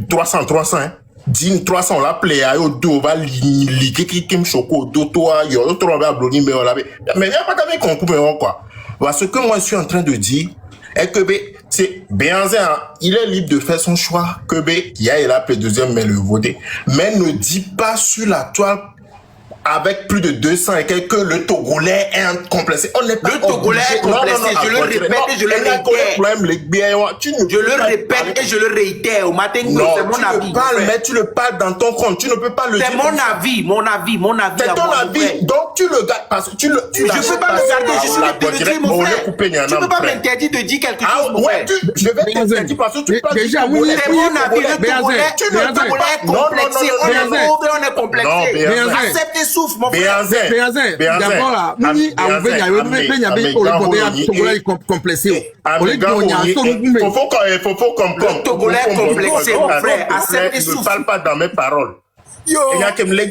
300, hein. 10 300 la play ayo do va li qui me choco do toi yo to va bloni mais on l'avait mais il y a pas de concours quoi parce que moi je suis en train de dire est que c'est Béanzin il est libre de faire son choix que il y a la deuxième mais le voter mais ne dis pas sur la toile avec plus de 200 et quelques, le Togolais est un complexé. On n'est pas le Togolais est complexé, je le répète et je le réitère. Je le répète et je le réitère. Au matin, c'est mon avis. Mais tu le parles dans ton compte, tu ne peux pas le dire. C'est mon avis. C'est ton avis, donc tu le gardes parce que tu le. Je ne peux pas le garder, je suis le mon frère. Tu ne peux pas m'interdire de dire quelque chose, mon frère. Je vais t'interdire parce que tu parles. Déjà, c'est mon avis, le Togolais est complexé. On est complexé. Acceptez souffle, mon frère. D'abord là, muni a ouvert ya be o le Togolais complexé. O le donya so ngumbe. Faut comme Togolais complexé, mon frère. Acceptez souffle. Ne parle pas dans mes paroles. Il y a qui me l'a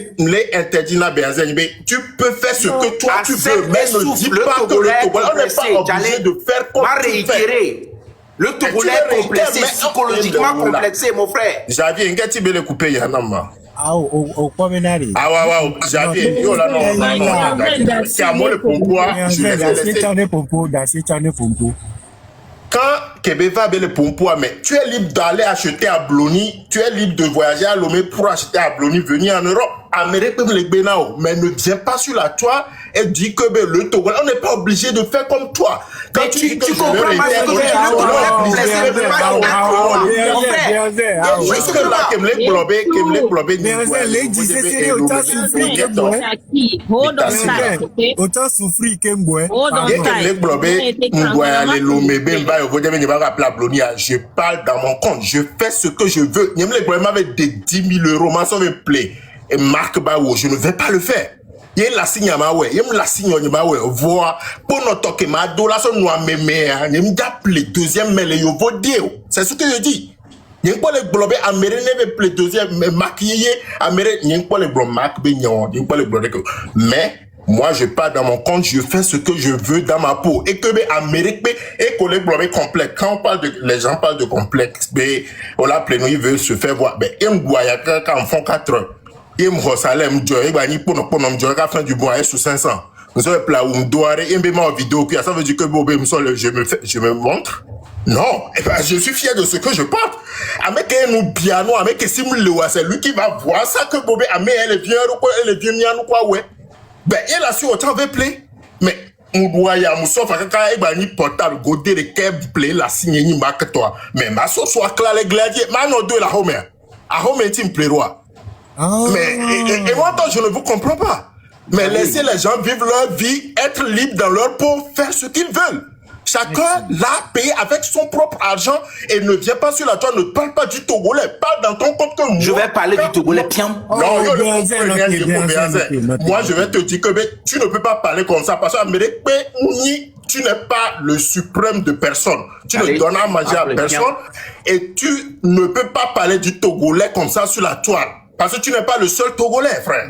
interdit na Béanzin, tu peux faire ce que toi tu veux, mais ne dis pas que le Togolais on n'est pas obligé de faire comme tu fais. Le Togolais est complexé, psychologiquement complexé, mon frère. Javier, ngati bele couper yanama. Ah, au promenade. Ah, ouais, Javier, yo là, non. C'est à moi le pompo. Quand Québec va le pompo, mais tu es libre d'aller acheter à Bloni, tu es libre de voyager à Lomé pour acheter à Bloni, venir en Europe. Amérique peut me les bénao, mais ne viens pas sur la toile et dis que ben, le Togo, on n'est pas obligé de faire comme toi. Quand tu dis que tu comprends pas ce que jusque là, que me les globé, autant souffrir que moi. Je parle dans mon compte, je fais ce que je veux. Il m'avait des 10 000 euros, ma sauve plaît. Et Marc Bawo, je ne vais pas le faire. Il y a la signe à ma ouais, il y a la signe à ma ouais, voir, pour notre que ma dola son noir mémé, il me appelé deuxième mais les yovo dio. C'est ce que je dis. Il y a pas les globés américains, mais deuxième, mais maquillé, américain, il y a pas les globés Marc Bignon, il y a pas les globés. Mais, moi, je pars dans mon compte, je fais ce que je veux dans ma peau. Et que les Américains, et que les globés complexes, quand on parle de, les gens parlent de complexe, mais, on l'appelle, ils veulent se faire voir. Mais, ils me voient, quand on font 4 heures. Il me ressalait, il me dit, pour nous dire, qu'à fin du bois, sous 500. Vous savez, plat, où me doit, il me met en vidéo, puis ça veut dire que Bobé, je me montre. Non, eh ben, je suis fier de ce que je porte. Avec un piano, avec un simulé, c'est lui qui va voir ça que Bobé, elle est bien, quoi, ouais. Ben, il a su autant de play. Mais, Mouaya, Moussof, quand il a un portable, godé de keb play, la signe, ni marque toi. Mais, ma so soit clair, les gladiers, mano de la home. À home, il me plaît, roi. Mais, et moi, je ne vous comprends pas. Mais laissez les gens vivre leur vie, être libres dans leur peau, faire ce qu'ils veulent. Chacun l'a payé avec son propre argent et ne vient pas sur la toile, ne parle pas du Togolais, parle dans ton compte que moi. Je vais parler du Togolais, piam. Non, moi, je vais te dire que tu ne peux pas parler comme ça parce que tu n'es pas le suprême de personne. Tu ne donnes à manger à personne et tu ne peux pas parler du Togolais comme ça sur la toile. Parce que tu n'es pas le seul Togolais, frère.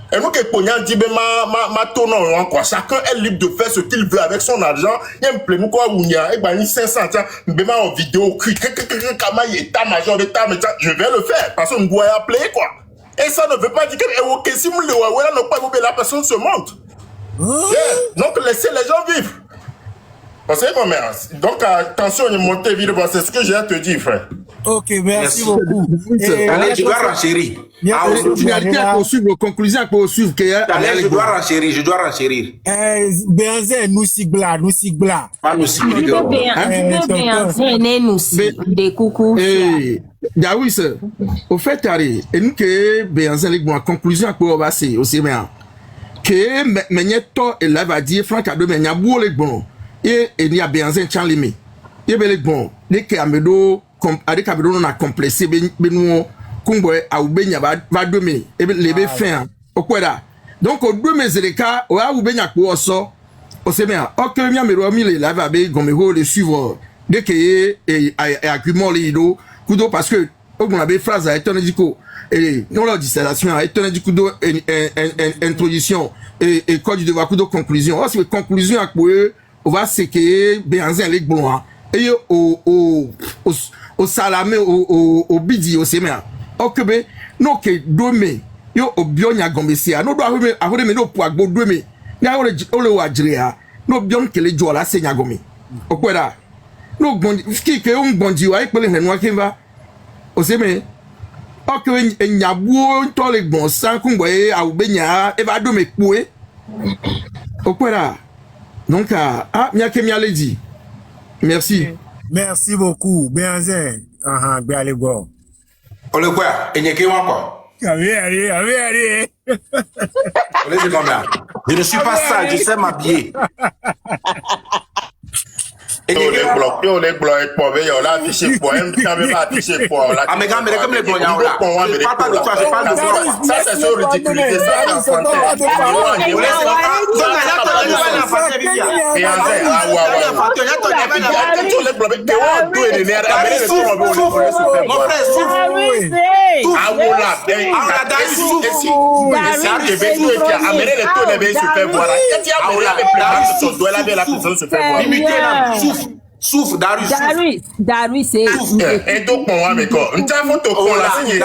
Et nous, que dit, ma tournant, quoi. Chacun est libre de faire ce qu'il veut avec son argent. Il y a un peu de quoi, où il y a, 500, en vidéo, je vais le faire. Parce que nous doit appeler, quoi. Et ça ne veut pas dire que, si nous le la personne se monte. Donc, laissez les gens vivre. Parce que, ma mère, donc, attention, il monte vite, c'est ce que j'ai à te dire, frère. Ok, merci beaucoup. Allez, je dois renchérir. Finalité à poursuivre, conclusion à poursuivre. Allez, je dois renchérir. Béanzé, nous sigla. Pas nous sigla. Béanzé, nous des coucou. Ah oui, sir. Au fait, et nous que Béanzé, les bonnes conclusions à quoi va c'est aussi bien. Que Megneto et là va dire, Franck a deux mais il y a beau les bons. Et il y a Béanzé Tchan Limi. Il y a les bons. Dès qu'il y a Medo, avec Abedo, on a complexé, Benoît. Kumboy a oubenya va demain et les be fin au quoi donc au demain c'est le cas au a oubenya ko so o se bien o que mi amero mi le va be gomego le suivre dès que et argument les do kudo parce que on a be phrase à étonedico et non la dissertation à étonedico introduction et code du devoir kudo conclusion o c'est conclusion à quoi on va c'est que Béanzé les blancs et au salamé au bidi au semen okebe no ke dome yo obionya gombesia no do ahore me no po agbo dome ni ole wa jirea no bion kele jola senya gomi okwera no gbondi ke o gbondi wa ipele henu akinva o se me okebe enyabuo to le gbon san kunbo e awubenya e ba dome poe okwera donc mi akemi aledi merci beaucoup Béanzé gbe ale go. Ole quoi? Et n'y a que moi quoi? Allez. Ole c'est combien? Je ne suis pas sale, je sais m'habiller. Et les blocs, pour veiller, on l'a affiché pour un même affiché pour la. Ah mais quand même les blocs, je parle pas de toi, je parle de toi. Ça c'est sur ridiculisé, ça c'est Souffle, Darius, c'est. Et donc, moi, mais quoi? Une photo pour la signer.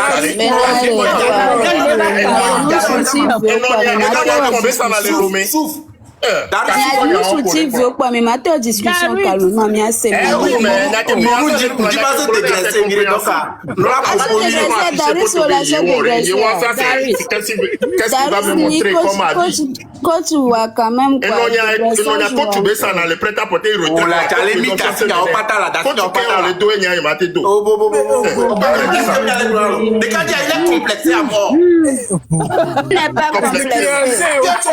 Nous soutien veut pas, mais ma discussion calmement, mais assez bien. Oui, mais qu'est-ce qu'il va me montrer comme avis? Quand tu vois quand même et non, il y a quand tu veux ça dans le prêt à porter, il retient la calemi, quand tu le dos, il y a un maté d'eau. Mais quand il est complexé à mort. Il n'est pas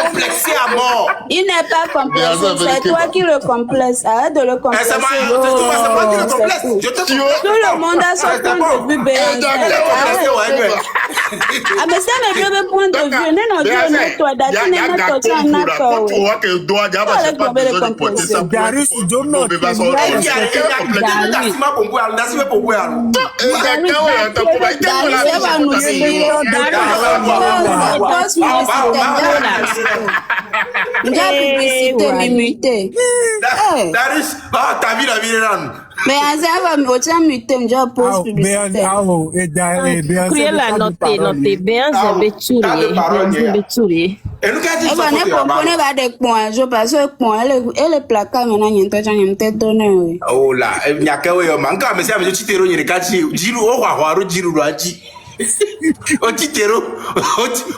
Complexé à mort. Il n'est pas complexé, c'est toi qui le complexes. Arrête de le complexer. C'est moi qui le complexe. Tout le monde a son point de vue. Ah, mais ça n'est pas le point de vue. Non, toi, t'as vu la vie mais ça va me muter, je pose publicité. Crier la noter, bien, je vais tuer. Et nous, quand on comprenait pas des points, je passe au point, et le placard, maintenant, il y a un tête donné. Oh là, il y a qu'un way, man, quand même, je t'ai rogné, quand tu Jiru, au Waro, Jiru, Raji. Au Titero,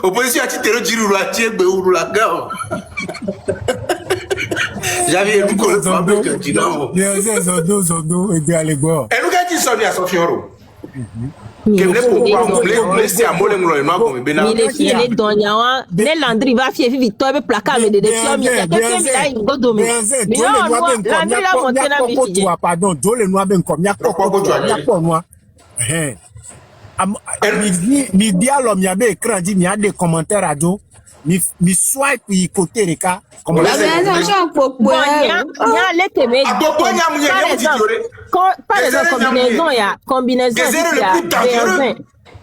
opposition à Titero, Jiru, Raji, Beourou, la gare. J'avais beaucoup de problèmes que tu l'as. Bien, c'est Zodo, et bien, allez, go. Et nous, quand tu sors à Sofioro. Laissez à Molenglo et moi comme Bénin. Il est fier de Donyawa. Ne Landry va fier victoire avec placard mais des films. Il y a quelqu'un qui a une gomme. Mais non, Landry la monté na bici. Pardon, Joe noir ben comme ya quoi moi. Mi dialogue mi abe écran dit mi a des commentaires à dos. Mi swipe y côté reka. Comme Par exemple, combinaison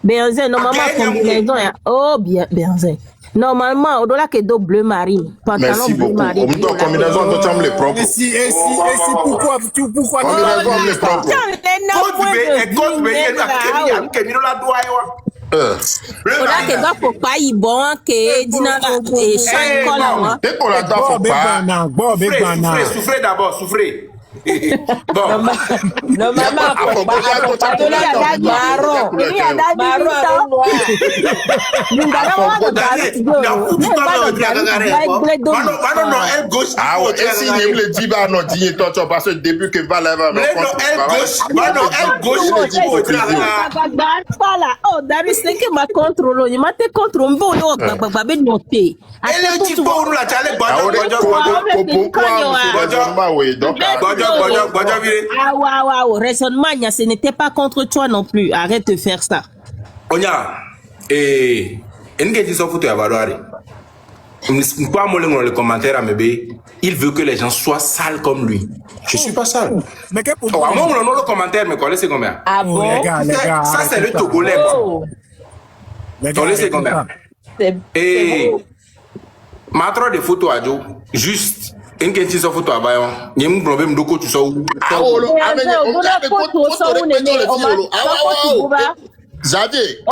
Béanzin, normalement combinaison oh bien Béanzin. Normalement, au-delà que dos bleu marine, pantalon bleu marine. Merci beaucoup. Combinaison de chambre les propres. Et si pourquoi combinaison les propres. Ola ke ba pour pas y bon que dina et chaque colonne. Dès qu'on la doit faut pas. Souffrez d'abord, souffrez. Bon. Non maman, raisonnement, ce n'était pas contre toi non plus. Arrête de faire ça. Onya, il veut que les gens soient sales comme lui. Je suis pas sale. Mais qu'est-ce que le commentaire, mais quoi, c'est combien? Ah bon? Ça, c'est le Togolais. C'est combien? Et ma trop de photos à Joe, juste. Une question photo à Bayon. Il y a un problème de quoi tu sors. Xavier,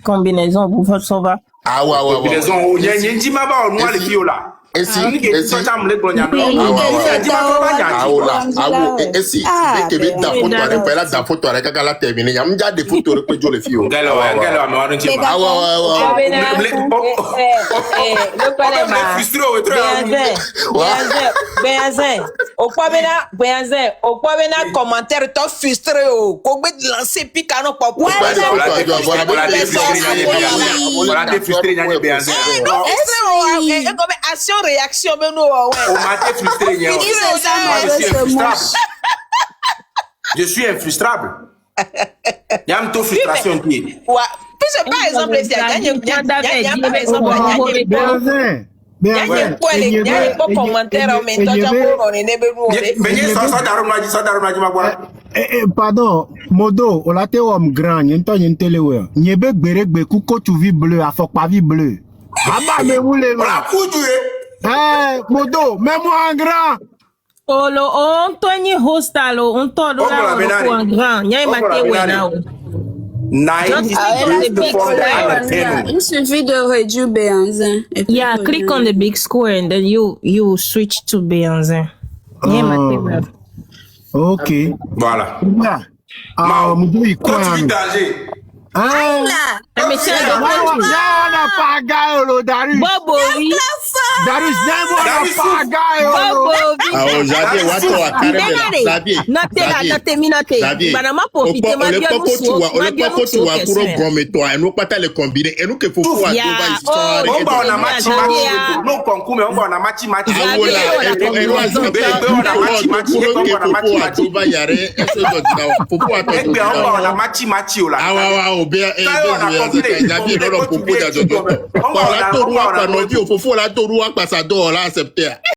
combinaison, vous faites ça va. Ah ouais. Combinaison, il y a une dima ba on moi les filles là. Et si une question ça me le gagner. Et si dès que da photo avec là da photo avec la terminer, il y a déjà des photos avec les filles. Galo, mais on dit ah ouais. Le problème Béanzin, au point commentaire toi frustré au ko be lancer picano pas pour action réaction mais nous je suis infrustrable. Il y a une frustration qui par exemple si par exemple pardon, Modo, on l'a été homme grand, il y a une télé. Il y a un béret coucou tu vis bleu, à faut pas vie bleu. Ah bah, mais vous les Modo, mets-moi en grand. On tourne hostalo, on tourne là en grand. Il y a un matin où 90 Il suffit de réduire Béanzin. Yeah, click on the big square and then you switch to Béanzin. Yeah, my favorite. Ok. Voilà. Continue d'âger. Mais tiens, Darius. Bobo, oui. Darius, Popo la toru wa pa no bi o fofo la toru wa pa sa do la accepter.